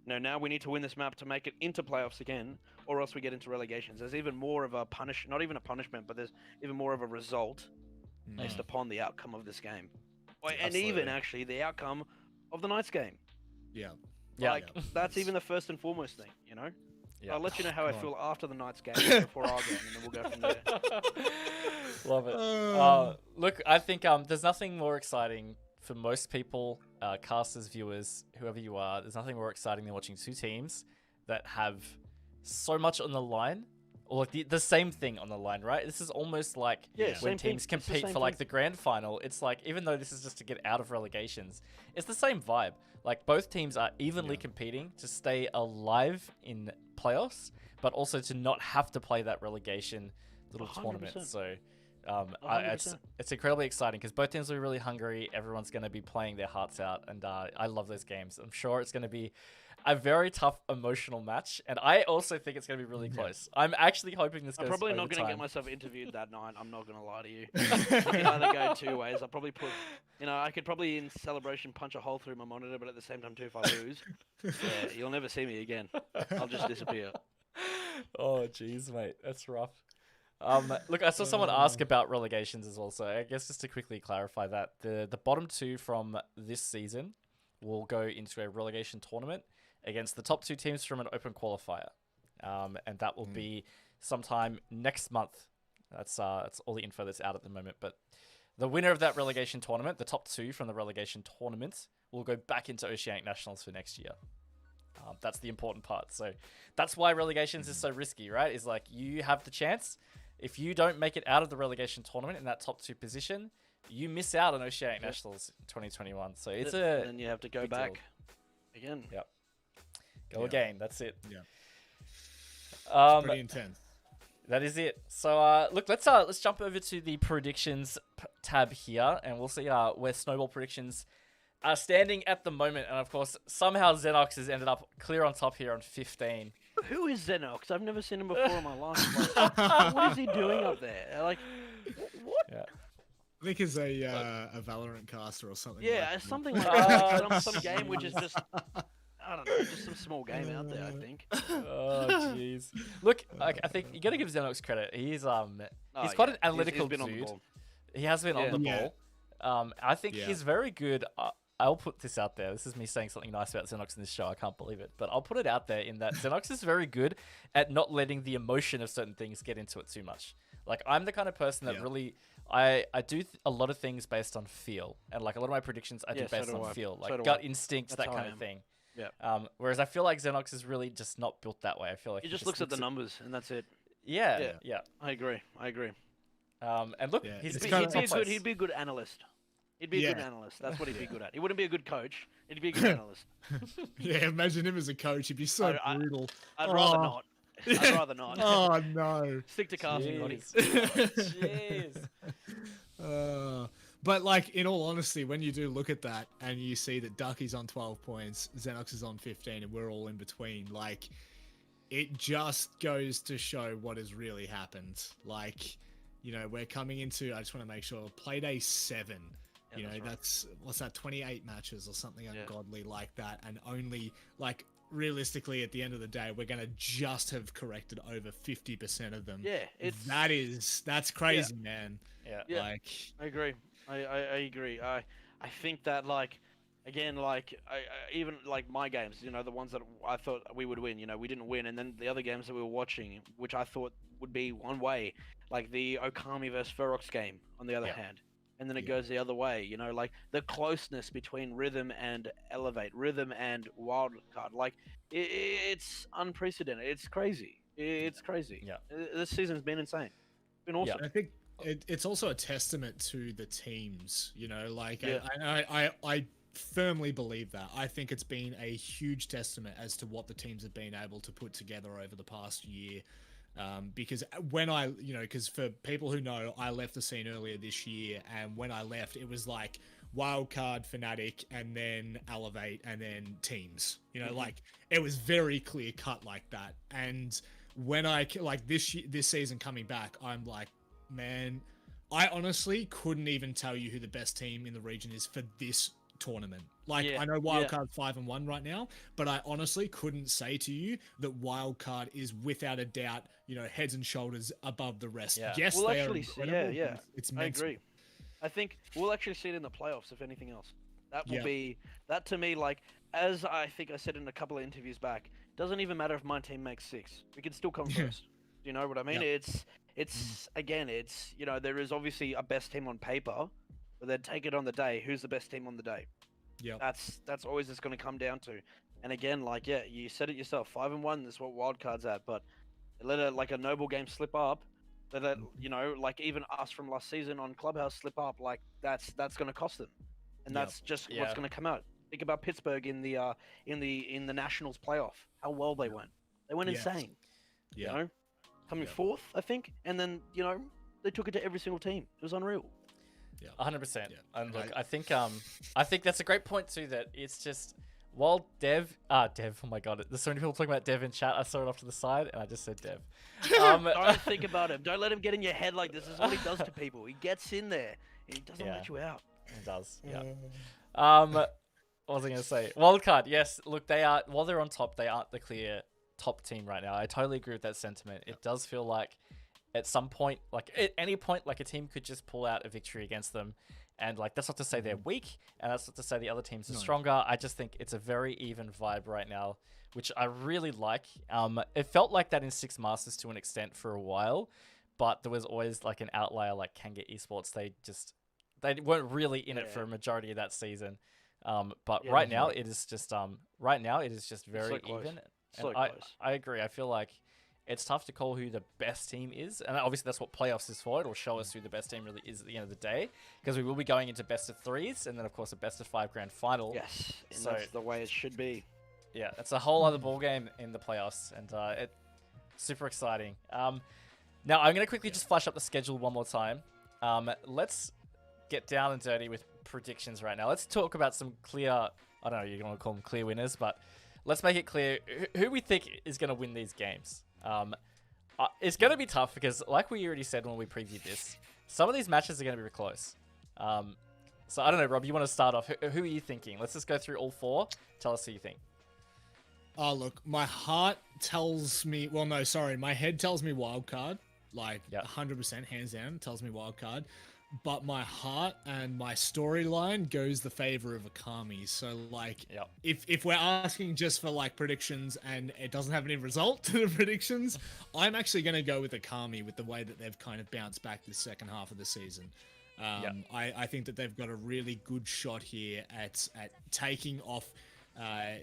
Speaker 3: No, now we need to win this map to make it into playoffs again, or else we get into relegations. There's even more of a not even a punishment, but there's even more of a result based upon the outcome of this game. And even, actually, the outcome of the night's game. That's even the first and foremost thing, you know? I'll let you know how I feel after the night's game, before our game, and then we'll go from there.
Speaker 1: Love it. Look, I think there's nothing more exciting for most people, casters, viewers, whoever you are. There's nothing more exciting than watching two teams that have so much on the line, or like the same thing on the line, right? This is almost like when teams compete for like the grand final. It's like, even though this is just to get out of relegations, it's the same vibe. Like, both teams are evenly competing to stay alive in playoffs, but also to not have to play that relegation little
Speaker 3: 100%.
Speaker 1: tournament. So it's incredibly exciting because both teams are really hungry. Everyone's going to be playing their hearts out, and I love those games. I'm sure it's going to be a very tough emotional match, and I also think it's going to be really close. I'm actually hoping this goes.
Speaker 3: I'm probably not going to get myself interviewed that night. I'm not going to lie to you. I can either go two ways. I'll probably put, I could probably in celebration punch a hole through my monitor, but at the same time too, if I lose, you'll never see me again. I'll just disappear.
Speaker 1: Oh jeez, mate, that's rough. Look, I saw someone ask about relegations as well, so I guess just to quickly clarify that, the bottom 2 from this season will go into a relegation tournament against the top 2 teams from an open qualifier, and that will be sometime next month. That's all the info that's out at the moment, but the winner of that relegation tournament, the top 2 from the relegation tournament, will go back into Oceanic Nationals for next year. That's the important part. So that's why relegations is so risky, right? Is like, you have the chance. If you don't make it out of the relegation tournament in that top 2 position, you miss out on Oceanic Nationals 2021. So it's
Speaker 3: and then you have to go back again.
Speaker 1: Yep. Go again. That's it.
Speaker 2: Yeah. Pretty intense.
Speaker 1: That is it. So look, let's jump over to the predictions tab here, and we'll see where Snowball predictions standing at the moment, and of course, somehow Zenox has ended up clear on top here on 15.
Speaker 3: Who is Zenox? I've never seen him before in my life. Like, what is he doing up there? Like, what?
Speaker 1: Yeah.
Speaker 2: I think it's a Valorant caster or something.
Speaker 3: Yeah,
Speaker 2: like
Speaker 3: something like that. Some game which is just, I don't know, just some small game out there, I think.
Speaker 1: Oh jeez. Look, I think you gotta give Zenox credit. He's quite an analytical
Speaker 3: he's been
Speaker 1: dude.
Speaker 3: On the ball.
Speaker 1: He has been on the
Speaker 2: Yeah.
Speaker 1: ball. I think he's very good. I'll put this out there. This is me saying something nice about Zenox in this show. I can't believe it. But I'll put it out there in that Zenox is very good at not letting the emotion of certain things get into it too much. Like, I'm the kind of person that really... I do a lot of things based on feel. And, like, a lot of my predictions I do based on feel. Like, gut instincts, that kind of thing.
Speaker 3: Yeah.
Speaker 1: Whereas I feel like Zenox is really just not built that way. I feel like
Speaker 3: he just looks at the numbers, and that's it.
Speaker 1: Yeah.
Speaker 3: I agree.
Speaker 1: And look,
Speaker 3: he'd be a good analyst. He'd be a good analyst. That's what he'd be good at. He wouldn't be a good coach. He'd be a good analyst.
Speaker 2: Yeah, imagine him as a coach. He'd be so brutal.
Speaker 3: I'd rather not. I'd rather not.
Speaker 2: Oh, no.
Speaker 3: Stick to casting, buddy.
Speaker 1: Jeez.
Speaker 2: But, like, in all honesty, when you do look at that and you see that Ducky's on 12 points, Zenox is on 15, and we're all in between, like, it just goes to show what has really happened. Like, you know, we're coming into, I just want to make sure, Playday 7. You know, that's what's that, 28 matches or something ungodly like that. And only, like, realistically, at the end of the day, we're going to just have corrected over 50% of them.
Speaker 3: Yeah.
Speaker 2: That's crazy, man.
Speaker 1: Yeah.
Speaker 2: Like,
Speaker 3: I agree. I agree. I think that, like, again, like, I even, like, my games, you know, the ones that I thought we would win, you know, we didn't win. And then the other games that we were watching, which I thought would be one way, like the Okami versus Ferox game, on the other hand. And then it goes the other way, you know, like the closeness between Rhythm and Elevate, Rhythm and Wildcard, like it's unprecedented. It's crazy. It's crazy.
Speaker 1: Yeah.
Speaker 3: This season's been insane. It's been awesome.
Speaker 2: I think it's also a testament to the teams, you know, like I firmly believe that. I think it's been a huge testament as to what the teams have been able to put together over the past year. Because when because for people who know, I left the scene earlier this year, and when I left, it was like Wildcard, Fnatic, and then Elevate, and then teams. You know, like it was very clear cut like that. And when I like this season coming back, I'm like, man, I honestly couldn't even tell you who the best team in the region is for this tournament. Like, I know Wildcard's 5-1 right now, but I honestly couldn't say to you that Wildcard is without a doubt, you know, heads and shoulders above the rest. Yes,
Speaker 3: we'll
Speaker 2: they
Speaker 3: actually
Speaker 2: are incredible. It's
Speaker 3: I agree. I think we'll actually see it in the playoffs, if anything else. That will be, that to me, like, as I think I said in a couple of interviews back, doesn't even matter if my team makes 6. We can still come first. Do you know what I mean? It's again, it's, you know, there is obviously a best team on paper, but then take it on the day. Who's the best team on the day?
Speaker 2: Yeah,
Speaker 3: that's always it's going to come down to. And again, like, you said it yourself, 5-1. That's what Wildcard's at. But let a noble game slip up. Let you know, like even us from last season on Clubhouse slip up. Like that's going to cost them, and that's just what's going to come out. Think about Pittsburgh in the Nationals playoff. How well they went. They went insane. You know, coming fourth, I think, and then, you know, they took it to every single team. It was unreal.
Speaker 1: 100%. And look, I think that's a great point too. That it's just while Dev. Oh my god, there's so many people talking about Dev in chat. I saw it off to the side, and I just said Dev.
Speaker 3: Don't think about him. Don't let him get in your head like this. This is what he does to people. He gets in there. He doesn't let you out.
Speaker 1: He does. Yeah. What was I going to say? Wildcard. Yes. Look, they are. While they're on top, they aren't the clear top team right now. I totally agree with that sentiment. It does feel like, at some point, like at any point, like a team could just pull out a victory against them. And like, that's not to say they're weak, and that's not to say the other teams are stronger. I just think it's a very even vibe right now, which I really like. It felt like that in Six Masters to an extent for a while, but there was always like an outlier like Kanga Esports. They weren't really in it for a majority of that season. But right now it is just very even.
Speaker 3: So
Speaker 1: and I agree. I feel like it's tough to call who the best team is. And obviously that's what playoffs is for. It'll show us who the best team really is at the end of the day. Because we will be going into best of 3s. And then, of course, a best of 5 grand final.
Speaker 3: Yes. And that's the way it should be.
Speaker 1: Yeah, it's a whole other ballgame in the playoffs. And it's super exciting. Now, I'm going to quickly just flash up the schedule one more time. Let's get down and dirty with predictions right now. Let's talk about some clear, I don't know, you're going to call them clear winners, but let's make it clear who we think is going to win these games. It's going to be tough because, like we already said when we previewed this, some of these matches are going to be close. So I don't know, Rob, you want to start off? Who are you thinking? Let's just go through all four. Tell us who you think.
Speaker 2: Oh, look, my heart tells me... Well, no, sorry. My head tells me wildcard. Like, 100%, hands down, tells me wildcard. But my heart and my storyline goes the favor of Akami. So, like, if we're asking just for, like, predictions and it doesn't have any result to the predictions, I'm actually going to go with Akami with the way that they've kind of bounced back this second half of the season. I think that they've got a really good shot here at taking off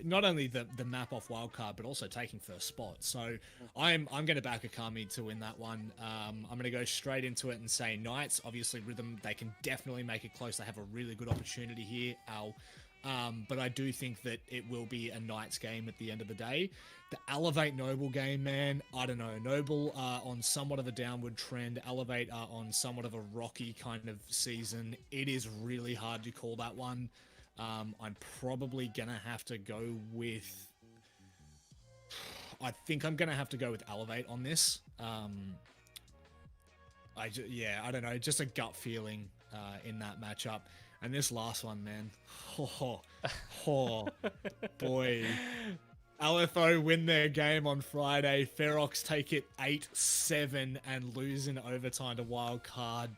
Speaker 2: not only the map off wildcard, but also taking first spot. So I'm going to back Akami to win that one. I'm going to go straight into it and say Knights. Obviously, Rhythm, they can definitely make it close. They have a really good opportunity here, but I do think that it will be a Knights game at the end of the day. The Elevate Noble game, man, I don't know. Noble are on somewhat of a downward trend. Elevate are on somewhat of a rocky kind of season. It is really hard to call that one. I'm probably going to have to go with... I think I'm going to have to go with Elevate on this. I don't know. Just a gut feeling in that matchup. And this last one, man. Boy. LFO win their game on Friday. Ferox take it 8-7 and lose in overtime to Wildcard.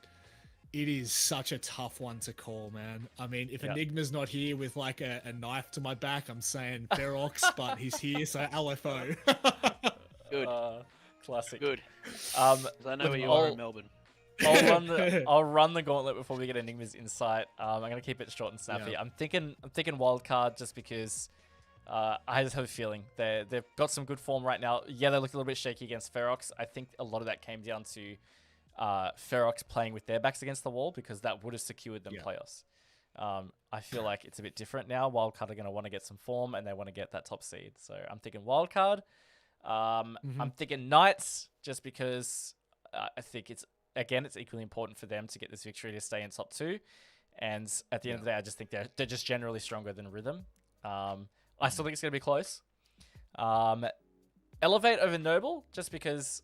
Speaker 2: It is such a tough one to call, man. I mean, if Enigma's not here with like a knife to my back, I'm saying Ferox, but he's here, so LFO.
Speaker 3: Good.
Speaker 1: Classic.
Speaker 3: Good.
Speaker 1: I
Speaker 3: know where you are in Melbourne.
Speaker 1: I'll run the gauntlet before we get Enigma's insight. I'm gonna keep it short and snappy.
Speaker 2: Yeah.
Speaker 1: I'm thinking wildcard just because I just have a feeling they've got some good form right now. Yeah, they look a little bit shaky against Ferox. I think a lot of that came down to Ferox playing with their backs against the wall because that would have secured them playoffs. I feel like it's a bit different now. Wildcard are going to want to get some form and they want to get that top seed. So I'm thinking wildcard. I'm thinking Knights just because I think it's equally important for them to get this victory to stay in top 2. And at the end of the day, I just think they're just generally stronger than Rhythm. I still think it's going to be close. Elevate over Noble just because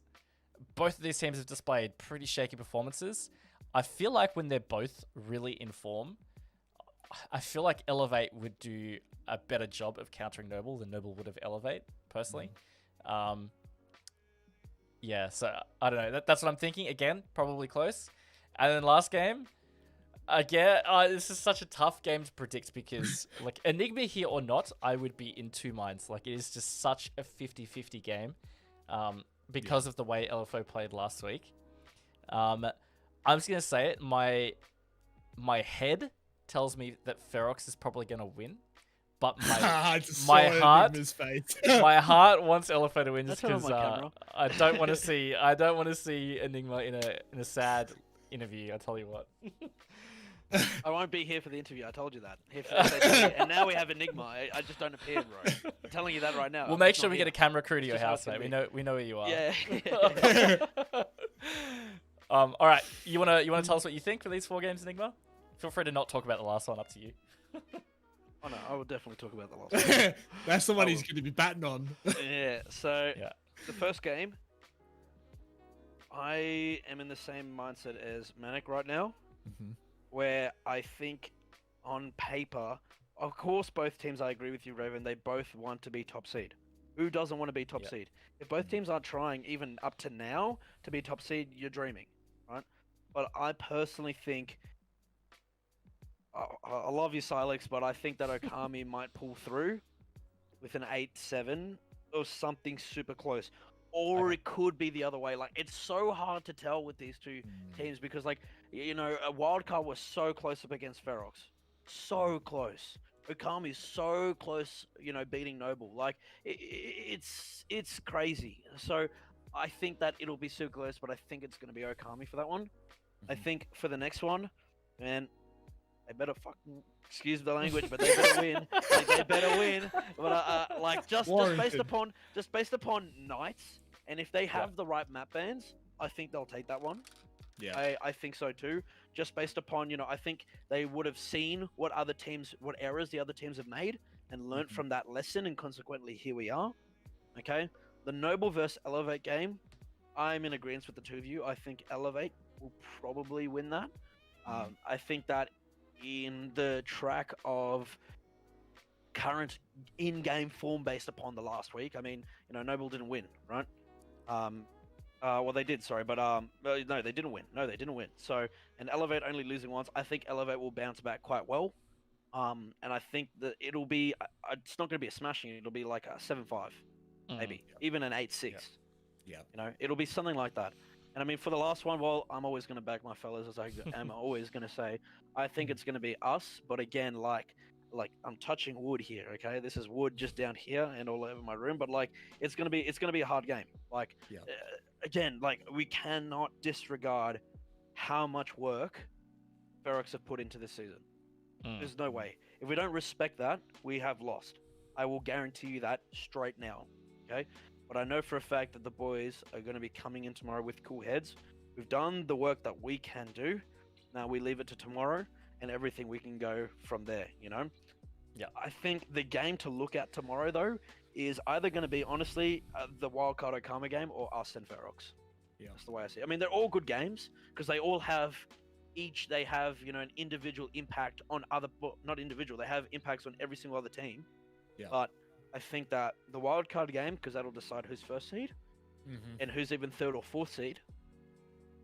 Speaker 1: both of these teams have displayed pretty shaky performances. I feel like when they're both really in form, I feel like Elevate would do a better job of countering Noble than Noble would have Elevate, personally. Yeah, so I don't know. That's what I'm thinking. Again, probably close. And then last game, again, this is such a tough game to predict because, like, Enigma here or not, I would be in two minds. Like, it is just such a 50-50 game. Because of the way LFO played last week. I'm just going to say it. My head tells me that Ferox is probably going to win. But my heart wants LFO to win just because I don't want to see Enigma in a sad interview, I tell you what.
Speaker 3: I won't be here for the interview. I told you that. And now we have Enigma. I just don't appear, bro. I'm telling you that right now.
Speaker 1: We'll make sure we get a camera crew to your house, mate. We know where you are.
Speaker 3: Yeah.
Speaker 1: All right. You wanna tell us what you think for these 4 games, Enigma? Feel free to not talk about the last one. Up to you.
Speaker 3: Oh no, I will definitely talk about the last one.
Speaker 2: That's the one he's going to be batting on.
Speaker 3: Yeah. So the first game, I am in the same mindset as Manic right now. Where I think on paper, of course, both teams, I agree with you, Raven, they both want to be top seed. Who doesn't want to be top seed? If both teams aren't trying, even up to now, to be top seed, you're dreaming, right? But I personally think, I love you, Silex, but I think that Okami might pull through with an 8-7 or something super close. Or it could be the other way. Like, it's so hard to tell with these two teams because, like, you know, a wildcard was so close up against Ferox. So close. Okami's so close, you know, beating Noble. Like, it's crazy. So, I think that it'll be super close, but I think it's going to be Okami for that one. I think for the next one, man, they better fucking, excuse the language, but they better win. Like, they better win. But like just based upon Knights, and if they have the right map bans, I think they'll take that one.
Speaker 2: Yeah.
Speaker 3: I think so too. Just based upon, I think they would have seen what errors the other teams have made and learnt from that lesson, and consequently, here we are. Okay? The Noble versus Elevate game, I'm in agreement with the two of you. I think Elevate will probably win that. I think that in the track of current in-game form based upon the last week, I mean, Noble didn't win, right? Well, they did, sorry, but no, they didn't win. No, they didn't win. So, and Elevate only losing once, I think Elevate will bounce back quite well. And I think that it'll be, it's not going to be a smashing, it'll be like a 7-5, maybe, even an 8-6.
Speaker 2: Yeah.
Speaker 3: It'll be something like that. And I mean, for the last one, well, I'm always going to back my fellas, as I am always going to say. I think it's going to be us, but again, like I'm touching wood here, okay? This is wood just down here and all over my room, but like it's going to be a hard game. Like again, like we cannot disregard how much work Ferox have put into this season. There's no way. If we don't respect that, we have lost. I will guarantee you that straight now, okay? But I know for a fact that the boys are going to be coming in tomorrow with cool heads. We've done the work that we can do. Now we leave it to tomorrow, and everything we can go from there, Yeah. I think the game to look at tomorrow, though, is either going to be, honestly, the Wildcard Okama game or us and Ferox.
Speaker 2: Yeah.
Speaker 3: That's the way I see it. I mean, they're all good games, because they all have, they have, an individual impact on well, not individual, they have impacts on every single other team.
Speaker 2: Yeah.
Speaker 3: But I think that the Wildcard game, because that'll decide who's first seed, and who's even third or fourth seed.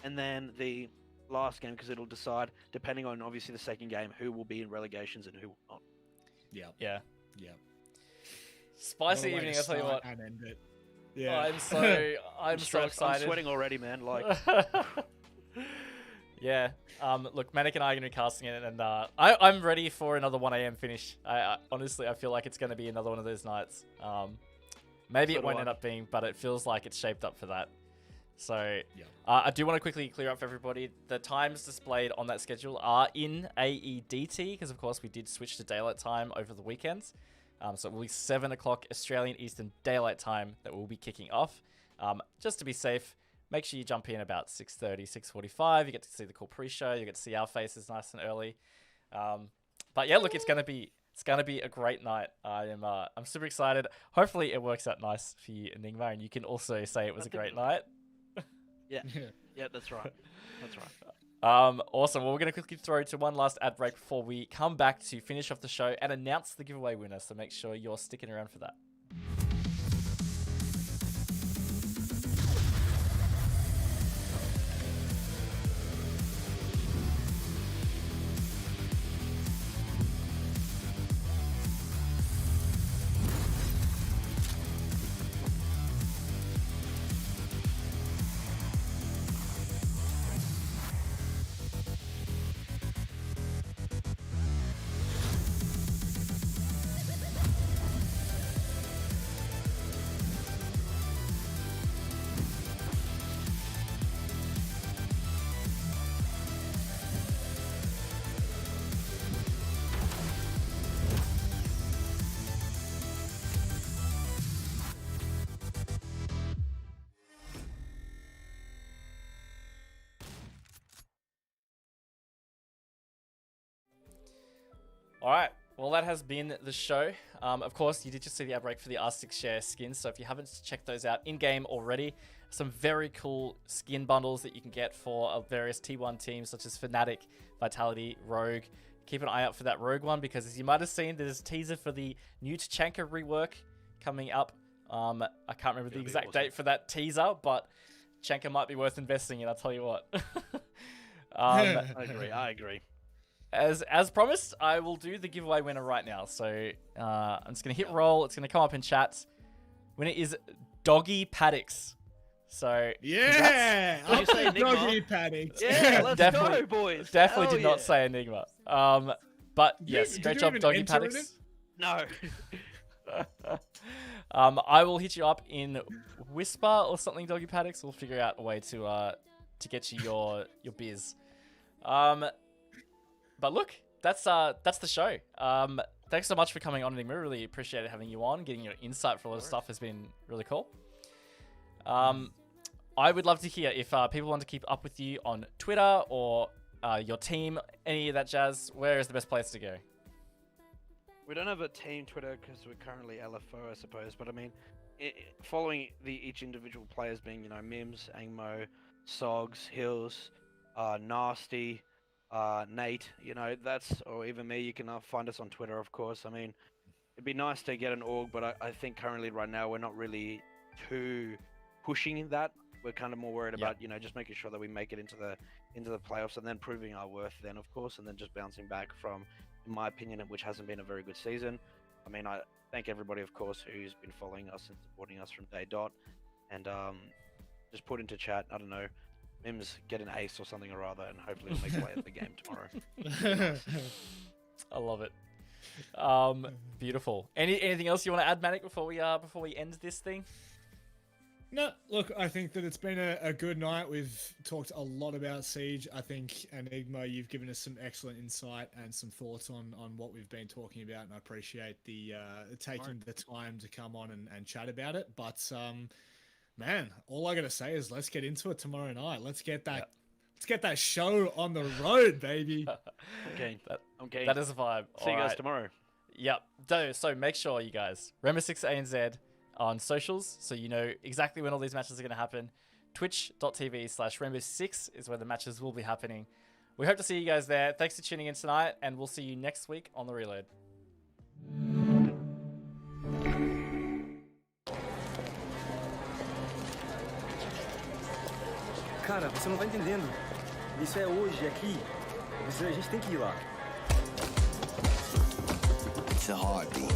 Speaker 3: And then the last game, because it'll decide, depending on obviously the second game, who will be in relegations and who will not.
Speaker 2: Yeah.
Speaker 1: Spicy
Speaker 2: What a way
Speaker 1: evening,
Speaker 2: to
Speaker 1: I'll tell you
Speaker 2: start
Speaker 1: what.
Speaker 2: and end it.
Speaker 1: Oh,
Speaker 2: Yeah.
Speaker 1: I'm so
Speaker 3: stressed.
Speaker 1: excited.
Speaker 3: I'm sweating already, man. Like,
Speaker 1: yeah. Look, Manic and I are going to be casting it, and I'm ready for another 1 a.m. finish. I honestly, I feel like it's going to be another one of those nights. Maybe
Speaker 3: So
Speaker 1: it
Speaker 3: do
Speaker 1: won't
Speaker 3: I.
Speaker 1: end up being, but it feels like it's shaped up for that. So,
Speaker 2: Yeah.
Speaker 1: I do want to quickly clear up for everybody. The times displayed on that schedule are in AEDT, because of course we did switch to daylight time over the weekends. So it will be 7 o'clock Australian Eastern Daylight Time that will be kicking off. Just to be safe, make sure you jump in about 6:30, 6:45. You get to see the cool pre-show. You get to see our faces nice and early. But yeah, look, it's gonna be a great night. I'm super excited. Hopefully it works out nice for you, Enigma, and you can also say it was a great night.
Speaker 3: yeah, that's right. That's right.
Speaker 1: Awesome. Well, we're going to quickly throw to one last ad break before we come back to finish off the show and announce the giveaway winner. So make sure you're sticking around for that. All right. Well, that has been the show. Of course, you did just see the ad break for the R6 share skins. So if you haven't checked those out in-game already, some very cool skin bundles that you can get for various T1 teams such as Fnatic, Vitality, Rogue. Keep an eye out for that Rogue one because as you might have seen, there's a teaser for the new Tachanka rework coming up. I can't remember the exact date for that teaser, but Tachanka might be worth investing in, I'll tell you what.
Speaker 3: I agree.
Speaker 1: As promised, I will do the giveaway winner right now. So I'm just going to hit roll. It's going to come up in chat. Winner is Doggy Paddocks. So
Speaker 2: Yeah,
Speaker 3: Did you say Enigma?
Speaker 2: Doggy Paddocks.
Speaker 3: Yeah, let's
Speaker 1: Definitely-
Speaker 3: go, boys.
Speaker 1: definitely
Speaker 3: Hell
Speaker 1: did not
Speaker 3: yeah.
Speaker 1: say Enigma. But yes,
Speaker 2: Did
Speaker 1: great
Speaker 2: you
Speaker 1: job,
Speaker 2: even
Speaker 1: Doggy
Speaker 2: enter
Speaker 1: Paddocks.
Speaker 3: No.
Speaker 1: I will hit you up in Whisper or something, Doggy Paddocks. We'll figure out a way to get you your biz. But look, that's the show. Thanks so much for coming on, Enigma. Really appreciated having you on. Getting your insight for a lot of stuff has been really cool. I would love to hear if people want to keep up with you on Twitter or your team, any of that jazz. Where is the best place to go?
Speaker 3: We don't have a team Twitter because we're currently LFO, I suppose. But I mean, following each individual players being, you know, Mims, Angmo, Sogs, Hills, Nasty, Nate, you know, or even me, you can find us on Twitter, of course. I mean, it'd be nice to get an org, but I think currently right now we're not really too pushing that. We're kind of more worried about, you know, just making sure that we make it into the playoffs and then proving our worth then, of course, and then just bouncing back from, in my opinion, which hasn't been a very good season. I mean, I thank everybody, of course, who's been following us and supporting us from day dot. And just put into chat, I don't know, Mims get an ace or something or other, and hopefully we'll make play at the game tomorrow.
Speaker 1: I love it. Beautiful. Anything else you want to add, Manic, before we end this thing?
Speaker 2: No, look, I think that it's been a good night. We've talked a lot about Siege. I think, Enigma, you've given us some excellent insight and some thoughts on what we've been talking about, and I appreciate the taking the time to come on and chat about it. But, man, all I got to say is let's get into it tomorrow night. Let's get that let's get that show on the road, baby.
Speaker 3: Okay, okay.
Speaker 1: That is a vibe.
Speaker 3: See you guys tomorrow.
Speaker 1: Yep. So make sure, you guys, Rainbow Six ANZ on socials, so you know exactly when all these matches are going to happen. Twitch.tv/Rainbow6 is where the matches will be happening. We hope to see you guys there. Thanks for tuning in tonight, and we'll see you next week on The Reload.
Speaker 6: Cara, você não tá entendendo. Isso é hoje, aqui. A gente tem que ir lá.
Speaker 9: It's a heartbeat.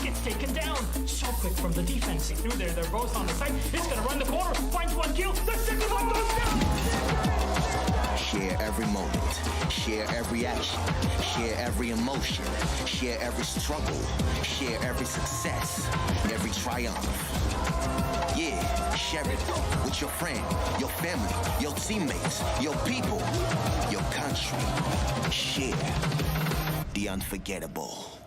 Speaker 10: Gets taken down. So quick from the defense. Through there, they're both on the side. It's gonna run the corner. Finds one kill. The second one goes down.
Speaker 9: Share every moment. Share every action. Share every emotion. Share every struggle. Share every success. Every triumph. Yeah, share it with your friend, your family, your teammates, your people, your country. Share the unforgettable.